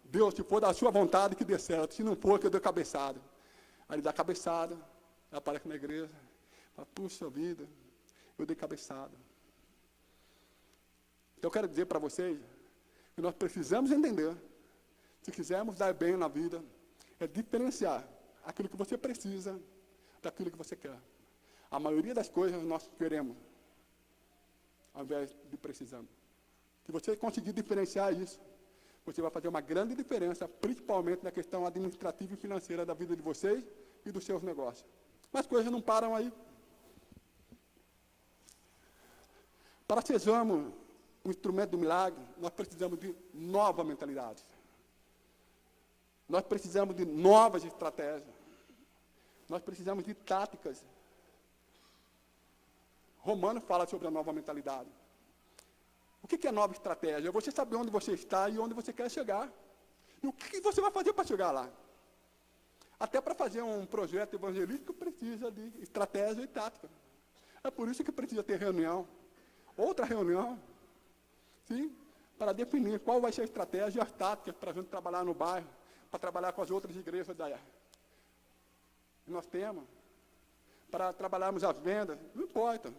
Deus, se for da sua vontade, que dê certo. Se não for, que eu dê cabeçada. Aí ele dá cabeçada, aparece na igreja, fala: puxa vida, eu dei cabeçada. Então eu quero dizer para vocês que nós precisamos entender, se quisermos dar bem na vida, é diferenciar aquilo que você precisa daquilo que você quer. A maioria das coisas nós queremos, ao invés de precisamos. Se você conseguir diferenciar isso, você vai fazer uma grande diferença, principalmente na questão administrativa e financeira da vida de vocês e dos seus negócios. Mas as coisas não param aí. Para sejamos um instrumento do milagre, nós precisamos de nova mentalidade. Nós precisamos de novas estratégias. Nós precisamos de táticas. Romano fala sobre a nova mentalidade. O que é nova estratégia? É você saber onde você está e onde você quer chegar. E o que você vai fazer para chegar lá? Até para fazer um projeto evangelístico precisa de estratégia e tática. É por isso que precisa ter reunião. Outra reunião, sim, para definir qual vai ser a estratégia e as táticas para a gente trabalhar no bairro, para trabalhar com as outras igrejas que nós temos, para trabalharmos as vendas, não importa.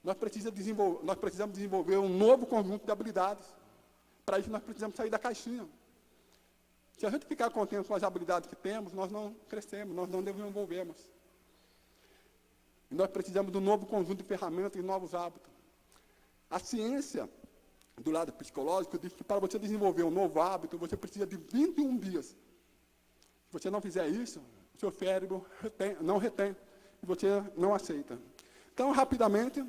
Nós precisamos desenvolver um novo conjunto de habilidades. Para isso nós precisamos sair da caixinha. Se a gente ficar contente com as habilidades que temos, nós não crescemos, nós não desenvolvemos. E nós precisamos de um novo conjunto de ferramentas e novos hábitos. A ciência, do lado psicológico, diz que para você desenvolver um novo hábito, você precisa de 21 dias. Se você não fizer isso, o seu cérebro não retém, e você não aceita. Então, rapidamente,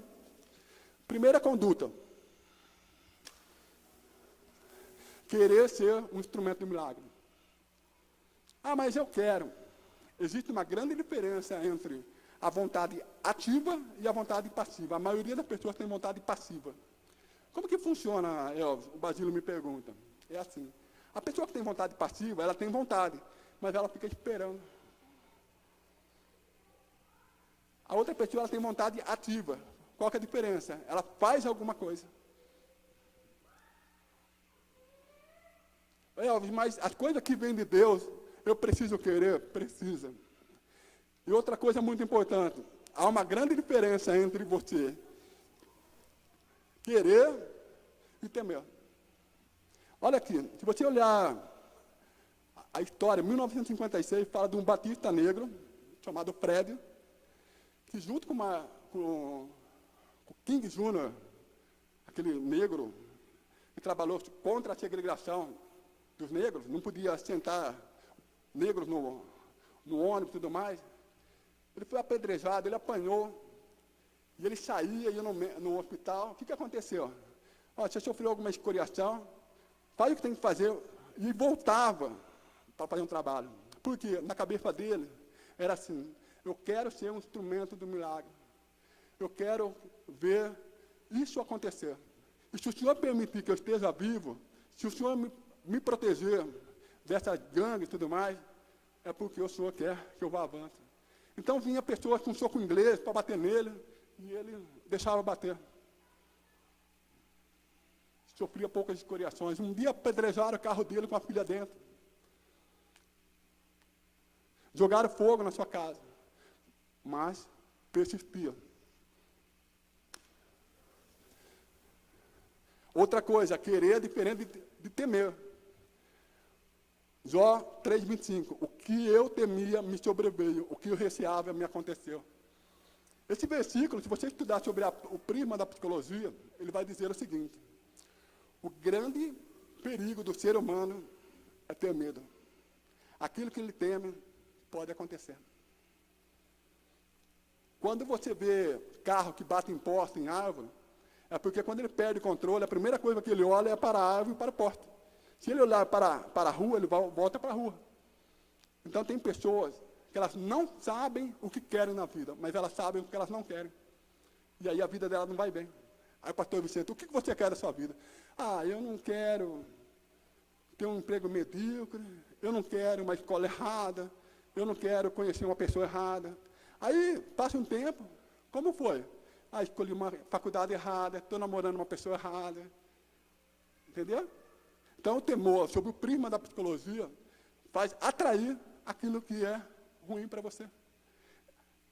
primeira conduta: querer ser um instrumento do milagre. Ah, mas eu quero. Existe uma grande diferença entre a vontade ativa e a vontade passiva. A maioria das pessoas tem vontade passiva. Como que funciona, Elvis? O Basílio me pergunta. É assim. A pessoa que tem vontade passiva, ela tem vontade, mas ela fica esperando. A outra pessoa, ela tem vontade ativa. Qual que é a diferença? Ela faz alguma coisa. Elvis, mas as coisas que vêm de Deus, eu preciso querer? Precisa. E outra coisa muito importante, há uma grande diferença entre você querer e temer. Olha aqui, se você olhar a história, 1956, fala de um batista negro, chamado Fred, que junto com o King Jr., aquele negro que trabalhou contra a segregação dos negros, não podia sentar negros no ônibus e tudo mais, ele foi apedrejado, ele apanhou, e ele saía, ia no hospital. O que aconteceu? Você sofreu alguma escoriação, faz o que tem que fazer, e voltava para fazer um trabalho. Porque na cabeça dele era assim, eu quero ser um instrumento do milagre. Eu quero ver isso acontecer. E se o Senhor permitir que eu esteja vivo, se o Senhor me proteger dessas gangues e tudo mais, é porque o Senhor quer que eu vá avante. Então vinha pessoas com soco inglês para bater nele, e ele deixava bater. Sofria poucas escoriações. Um dia apedrejaram o carro dele com a filha dentro. Jogaram fogo na sua casa. Mas persistia. Outra coisa, querer é diferente de temer. Jó 3,25. O que eu temia me sobreveio, o que eu receava me aconteceu. Esse versículo, se você estudar sobre o prisma da psicologia, ele vai dizer o seguinte: o grande perigo do ser humano é ter medo. Aquilo que ele teme pode acontecer. Quando você vê carro que bate em poste, em árvore, é porque quando ele perde o controle, a primeira coisa que ele olha é para a árvore e para o poste. Se ele olhar para a rua, ele volta para a rua. Então tem pessoas que elas não sabem o que querem na vida, mas elas sabem o que elas não querem. E aí a vida dela não vai bem. Aí, pastor Vicente, o que você quer da sua vida? Eu não quero ter um emprego medíocre, eu não quero uma escola errada, eu não quero conhecer uma pessoa errada. Aí, passa um tempo, como foi? Escolhi uma faculdade errada, estou namorando uma pessoa errada. Entendeu? Então, o temor sobre o prisma da psicologia faz atrair aquilo que é ruim para você.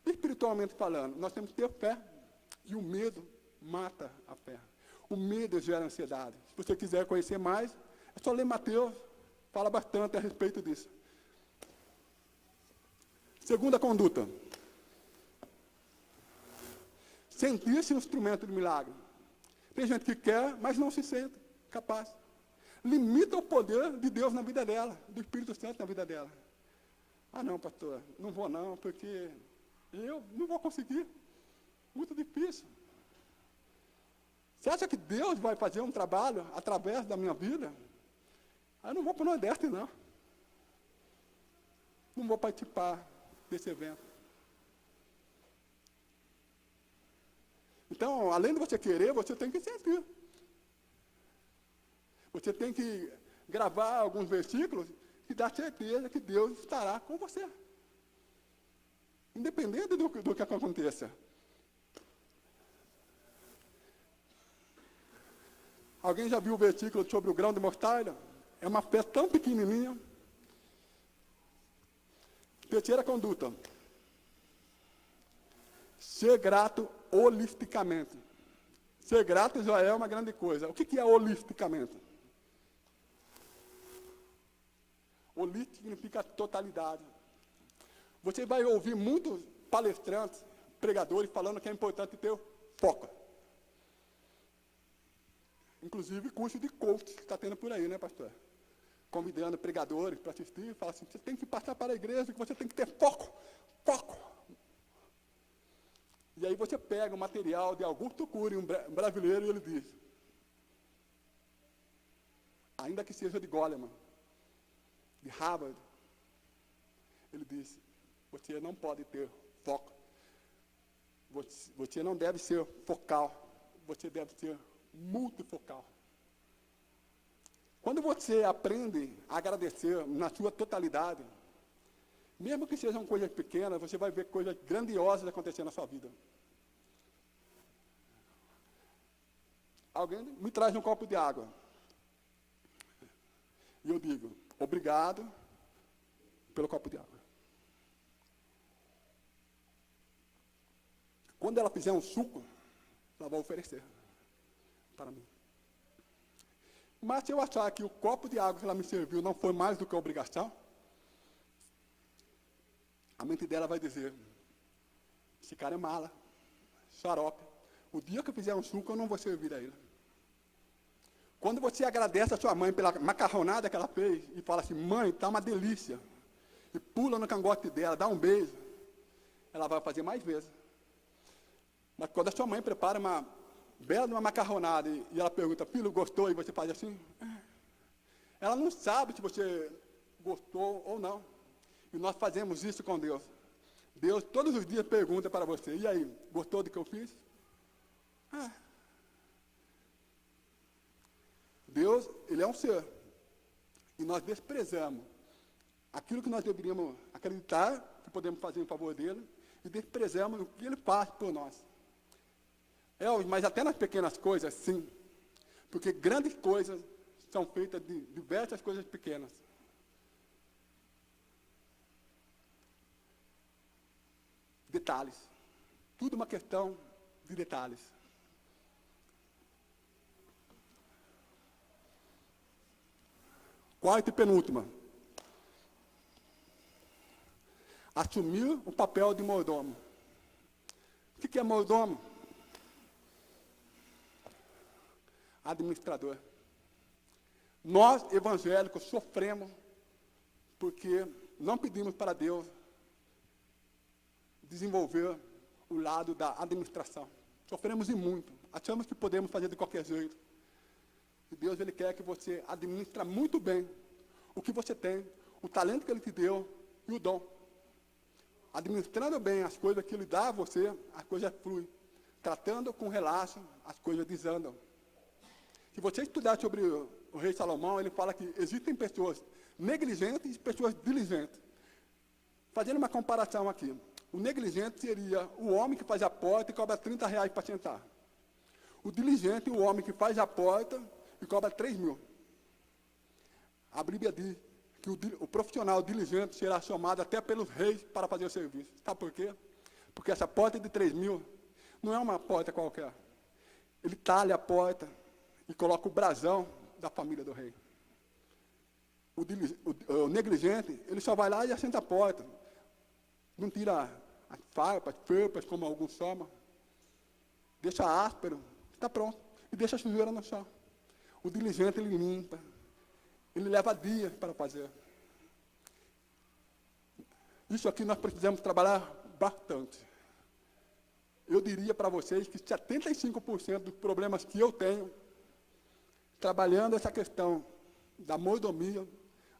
Espiritualmente falando, nós temos que ter fé. E o medo mata a fé. O medo gera ansiedade. Se você quiser conhecer mais, é só ler Mateus. Fala bastante a respeito disso. Segunda conduta. Sentir-se um instrumento de milagre. Tem gente que quer, mas não se sente capaz. Limita o poder de Deus na vida dela, do Espírito Santo na vida dela. Não, pastor, não vou não, porque eu não vou conseguir. Muito difícil. Você acha que Deus vai fazer um trabalho através da minha vida? Eu não vou para o Nordeste, não. Não vou participar desse evento. Então, além de você querer, você tem que sentir. Você tem que gravar alguns versículos que dá certeza que Deus estará com você. Independente do que aconteça. Alguém já viu o versículo sobre o grão de mostarda? É uma fé tão pequenininha. Terceira conduta. Ser grato holisticamente. Ser grato já é uma grande coisa. O que é holisticamente? Holístico significa totalidade. Você vai ouvir muitos palestrantes, pregadores, falando que é importante ter foco. Inclusive, curso de coach que está tendo por aí, né, pastor? Convidando pregadores para assistir, fala assim, você tem que passar para a igreja, que você tem que ter foco. E aí você pega o material de Augusto Cury, um brasileiro, e ele diz, ainda que seja de Goleman, de Harvard, ele diz, você não pode ter foco. Você não deve ser focal, você deve ser multifocal. Quando você aprende a agradecer na sua totalidade, mesmo que sejam coisas pequenas, você vai ver coisas grandiosas acontecer na sua vida. Alguém me traz um copo de água. E eu digo, obrigado pelo copo de água. Quando ela fizer um suco, ela vai oferecer para mim. Mas se eu achar que o copo de água que ela me serviu não foi mais do que obrigação, a mente dela vai dizer, esse cara é mala, xarope. O dia que eu fizer um suco, eu não vou servir a ele. Quando você agradece a sua mãe pela macarronada que ela fez, e fala assim, mãe, está uma delícia, e pula no cangote dela, dá um beijo, ela vai fazer mais vezes. Mas quando a sua mãe prepara uma bela de uma macarronada, e ela pergunta, filho, gostou? E você faz assim, ela não sabe se você gostou ou não. E nós fazemos isso com Deus. Deus todos os dias pergunta para você, e aí, gostou do que eu fiz? Deus, Ele é um ser. E nós desprezamos aquilo que nós deveríamos acreditar que podemos fazer em favor dEle, e desprezamos o que Ele faz por nós. Mas até nas pequenas coisas, sim. Porque grandes coisas são feitas de diversas coisas pequenas. Detalhes. Tudo uma questão de detalhes. Quarta e penúltima. Assumir o papel de mordomo. O que é mordomo? Administrador. Nós, evangélicos, sofremos porque não pedimos para Deus desenvolver o lado da administração. Sofremos e muito. Achamos que podemos fazer de qualquer jeito. E Deus, Ele quer que você administre muito bem o que você tem, o talento que Ele te deu e o dom. Administrando bem as coisas que Ele dá a você, as coisas fluem. Tratando com relaxo, as coisas desandam. Se você estudar sobre o rei Salomão, ele fala que existem pessoas negligentes e pessoas diligentes. Fazendo uma comparação aqui. O negligente seria o homem que faz a porta e cobra R$30 para sentar. O diligente é o homem que faz a porta e cobra 3.000. A Bíblia diz que o profissional diligente será chamado até pelos reis para fazer o serviço. Sabe por quê? Porque essa porta de 3.000 não é uma porta qualquer. Ele talha a porta e coloca o brasão da família do rei. O negligente, ele só vai lá e assenta a porta. Não tira as farpas, felpas, como alguns chamam. Deixa áspero, está pronto. E deixa a sujeira no chão. O diligente, ele limpa. Ele leva dias para fazer. Isso aqui nós precisamos trabalhar bastante. Eu diria para vocês que 75% dos problemas que eu tenho, trabalhando essa questão da mordomia,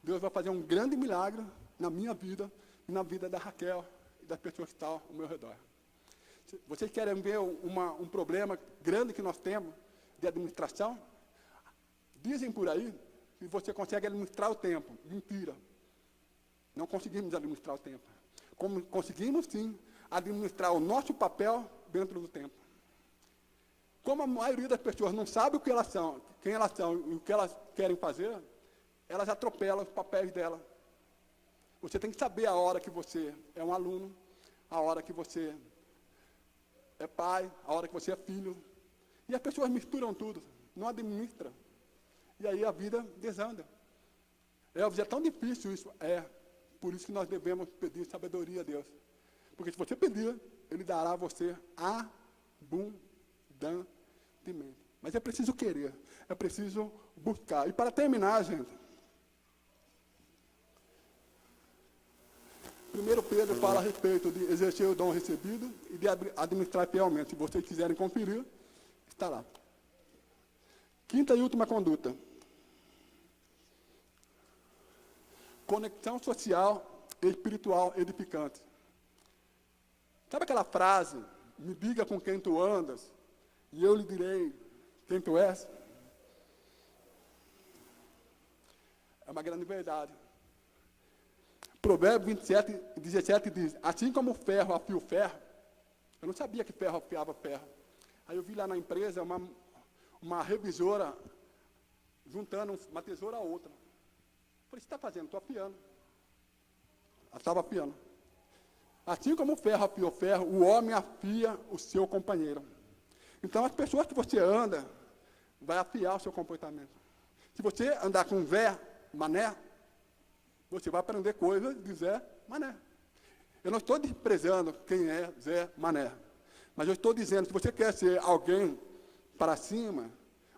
Deus vai fazer um grande milagre na minha vida e na vida da Raquel e das pessoas que estão ao meu redor. Vocês querem ver um problema grande que nós temos de administração? Dizem por aí que você consegue administrar o tempo. Mentira. Não conseguimos administrar o tempo. Como conseguimos, sim, administrar o nosso papel dentro do tempo. Como a maioria das pessoas não sabe o que elas são, quem elas são e o que elas querem fazer, elas atropelam os papéis dela. Você tem que saber a hora que você é um aluno, a hora que você é pai, a hora que você é filho. E as pessoas misturam tudo, não administram. E aí a vida desanda. É tão difícil isso. Por isso que nós devemos pedir sabedoria a Deus. Porque se você pedir, Ele dará a você abundantemente. Mas é preciso querer, é preciso buscar. E para terminar, gente, 1 Pedro fala a respeito de exercer o dom recebido e de administrar fielmente. Se vocês quiserem conferir, está lá. Quinta e última conduta. Conexão social e espiritual edificante. Sabe aquela frase, me diga com quem tu andas, e eu lhe direi quem tu és? É uma grande verdade. Provérbios 27, 17 diz, assim como o ferro afia o ferro, eu não sabia que ferro afiava ferro. Aí eu vi lá na empresa uma revisora juntando uma tesoura a outra. Eu falei, o que você está fazendo? Estou afiando. Ela estava afiando. Assim como o ferro afia o ferro, o homem afia o seu companheiro. Então, as pessoas que você anda, vai afiar o seu comportamento. Se você andar com Zé Mané, você vai aprender coisas de Zé Mané. Eu não estou desprezando quem é Zé Mané. Mas eu estou dizendo, se você quer ser alguém para cima,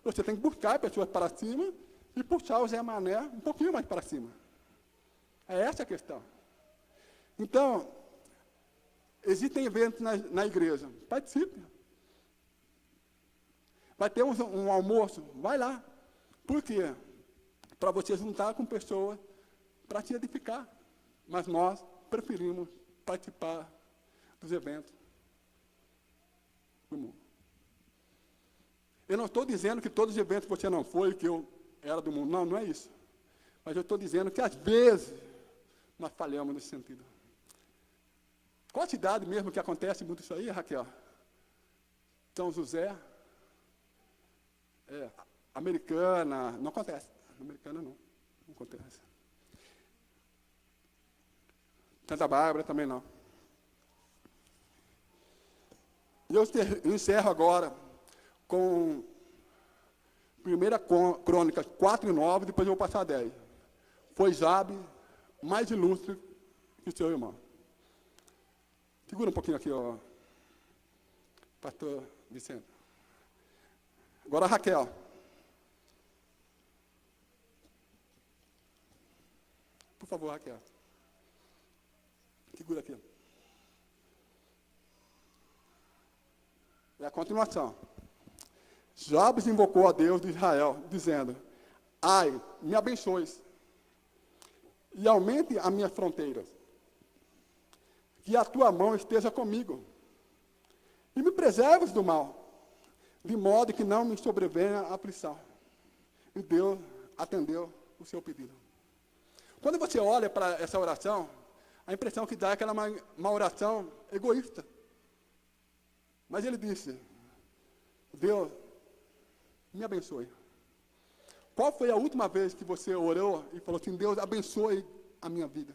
você tem que buscar pessoas para cima e puxar o Zé Mané um pouquinho mais para cima. É essa a questão. Então, existem eventos na igreja. Participe. Vai ter um almoço, vai lá. Por quê? Para você juntar com pessoas para te edificar. Mas nós preferimos participar dos eventos do mundo. Eu não estou dizendo que todos os eventos você não foi, que eu era do mundo. Não, não é isso. Mas eu estou dizendo que às vezes nós falhamos nesse sentido. Qual a cidade mesmo que acontece muito isso aí, Raquel? São José? Americana, não acontece. Americana não acontece. Santa Bárbara também não. E eu encerro agora com 1 Crônicas 4:9, depois eu vou passar a 10. Foi Jabe mais ilustre que seu irmão. Segura um pouquinho aqui, ó, pastor Vicente. Agora a Raquel. Por favor, Raquel. Segura aqui. É a continuação. Jabes invocou a Deus de Israel, dizendo, ai, me abençoes, e aumente as minhas fronteiras, que a tua mão esteja comigo, e me preserves do mal, de modo que não me sobrevenha a aflição. E Deus atendeu o seu pedido. Quando você olha para essa oração, a impressão que dá é que ela é uma oração egoísta. Mas ele disse, Deus, me abençoe. Qual foi a última vez que você orou e falou assim, Deus, abençoe a minha vida?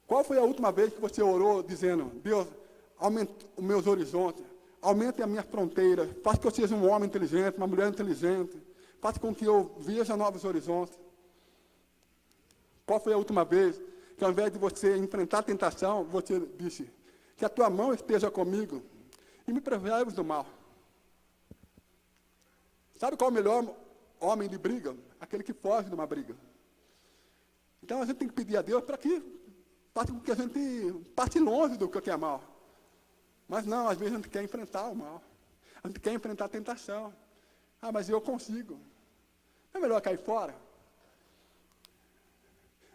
Qual foi a última vez que você orou dizendo, Deus, aumente os meus horizontes, aumente a minha fronteira, faça que eu seja um homem inteligente, uma mulher inteligente, faça com que eu veja novos horizontes? Qual foi a última vez que, ao invés de você enfrentar a tentação, você disse, que a tua mão esteja comigo e me preserve do mal? Sabe qual é o melhor homem de briga? Aquele que foge de uma briga. Então a gente tem que pedir a Deus para que faça com que a gente passe longe do que é mal. Mas não, às vezes a gente quer enfrentar o mal. A gente quer enfrentar a tentação. Ah, mas eu consigo. Não é melhor cair fora?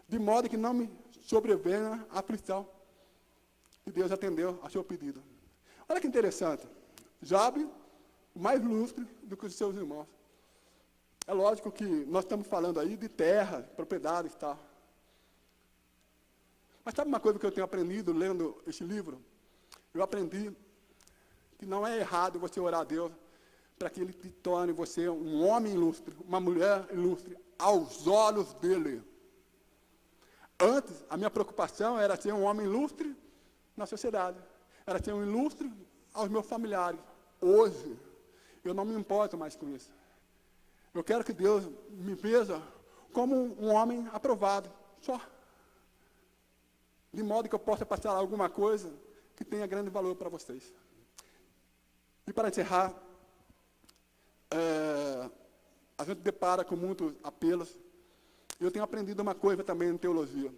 De modo que não me sobrevenha a aflição. E Deus atendeu ao seu pedido. Olha que interessante. Jabe, mais ilustre do que os seus irmãos. É lógico que nós estamos falando aí de terra, propriedades e tal. Mas sabe uma coisa que eu tenho aprendido lendo este livro? Eu aprendi que não é errado você orar a Deus para que Ele te torne você um homem ilustre, uma mulher ilustre, aos olhos dEle. Antes, a minha preocupação era ser um homem ilustre na sociedade. Era ser um ilustre aos meus familiares. Hoje, eu não me importo mais com isso. Eu quero que Deus me veja como um homem aprovado, só. De modo que eu possa passar alguma coisa que tenha grande valor para vocês. E para encerrar, a gente depara com muitos apelos. Eu tenho aprendido uma coisa também em teologia,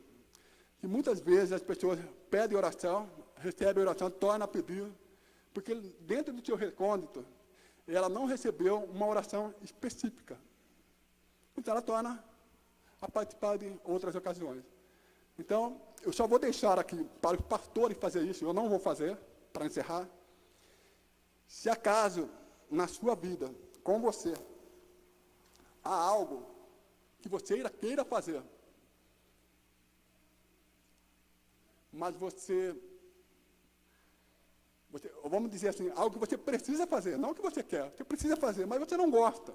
que muitas vezes as pessoas pedem oração, recebem oração, tornam a pedir, porque dentro do seu recôndito, ela não recebeu uma oração específica. Então ela torna a participar de outras ocasiões. Então, eu só vou deixar aqui para os pastores fazer isso, eu não vou fazer, para encerrar. Se acaso na sua vida, com você, há algo que você queira fazer, mas vamos dizer assim, algo que você precisa fazer, não que você quer, você precisa fazer, mas você não gosta.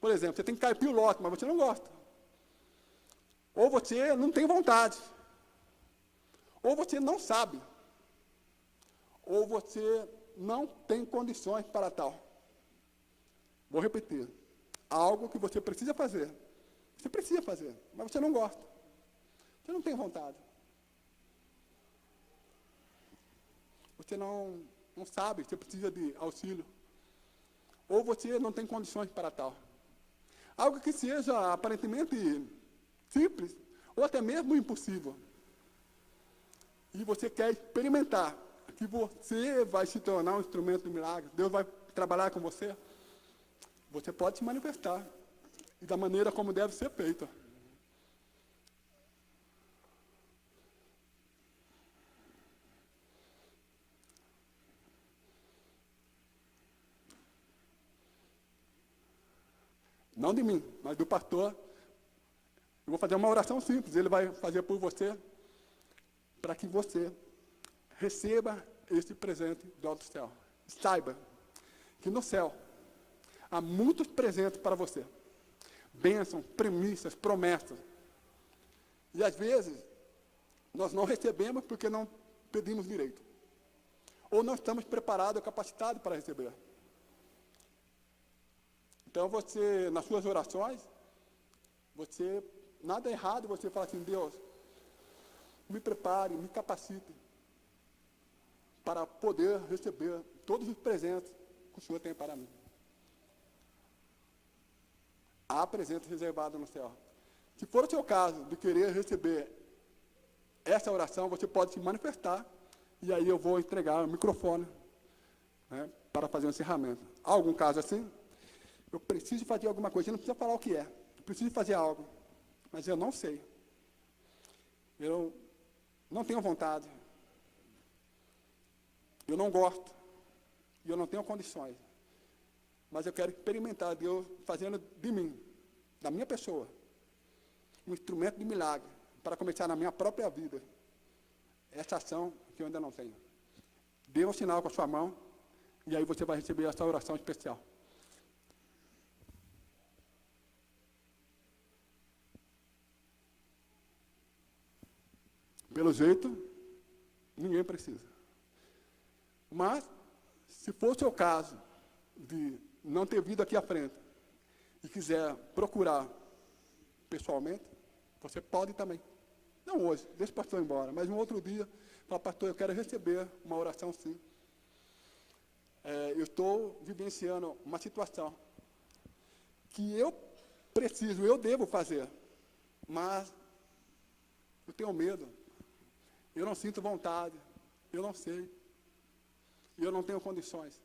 Por exemplo, você tem que caipir o lote, mas você não gosta. Ou você não tem vontade, ou você não sabe, ou você não tem condições para tal. Vou repetir, algo que você precisa fazer, mas você não gosta, você não tem vontade. Você não sabe, você precisa de auxílio. Ou você não tem condições para tal. Algo que seja aparentemente simples, ou até mesmo impossível. E você quer experimentar que você vai se tornar um instrumento do milagre, Deus vai trabalhar com você, você pode se manifestar. E da maneira como deve ser feita. Não de mim, mas do pastor. Eu vou fazer uma oração simples, ele vai fazer por você, para que você receba esse presente do alto céu. Saiba que no céu há muitos presentes para você. Bênçãos, premissas, promessas. E às vezes, nós não recebemos porque não pedimos direito. Ou não estamos preparados, capacitados para receber. Então você, nas suas orações, nada é errado você falar assim, Deus, me prepare, me capacite para poder receber todos os presentes que o Senhor tem para mim. Há presentes reservados no céu. Se for o seu caso de querer receber essa oração, você pode se manifestar e aí eu vou entregar o microfone, né, para fazer um encerramento. Há algum caso assim? Eu preciso fazer alguma coisa, eu não precisa falar o que é. Eu preciso fazer algo, mas eu não sei. Eu não tenho vontade. Eu não gosto. E eu não tenho condições. Mas eu quero experimentar Deus fazendo de mim, da minha pessoa, um instrumento de milagre, para começar na minha própria vida, essa ação que eu ainda não tenho. Dê um sinal com a sua mão, e aí você vai receber essa oração especial. Pelo jeito, ninguém precisa. Mas, se for o seu caso, de não ter vindo aqui à frente, e quiser procurar pessoalmente, você pode também. Não hoje, deixa o pastor ir embora, mas um outro dia, fala, pastor, eu quero receber uma oração sim. Eu estou vivenciando uma situação que eu preciso, eu devo fazer, mas eu tenho medo. Eu não sinto vontade, eu não sei, e eu não tenho condições.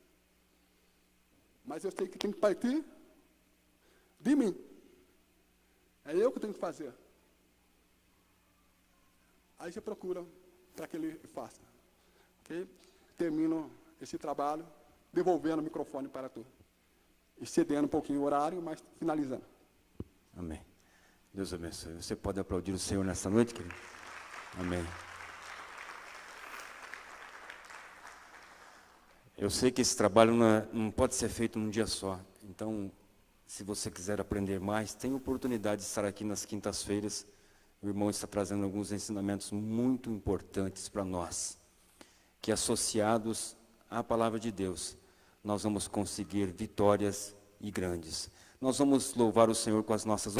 Mas eu sei que tem que partir de mim. É eu que tenho que fazer. Aí você procura para que ele faça. Okay? Termino esse trabalho, devolvendo o microfone para tu. Excedendo um pouquinho o horário, mas finalizando.
Amém. Deus abençoe. Você pode aplaudir o Senhor nessa noite, querido? Amém. Eu sei que esse trabalho não pode ser feito num dia só. Então, se você quiser aprender mais, tem oportunidade de estar aqui nas quintas-feiras. O irmão está trazendo alguns ensinamentos muito importantes para nós, que associados à palavra de Deus, nós vamos conseguir vitórias e grandes. Nós vamos louvar o Senhor com as nossas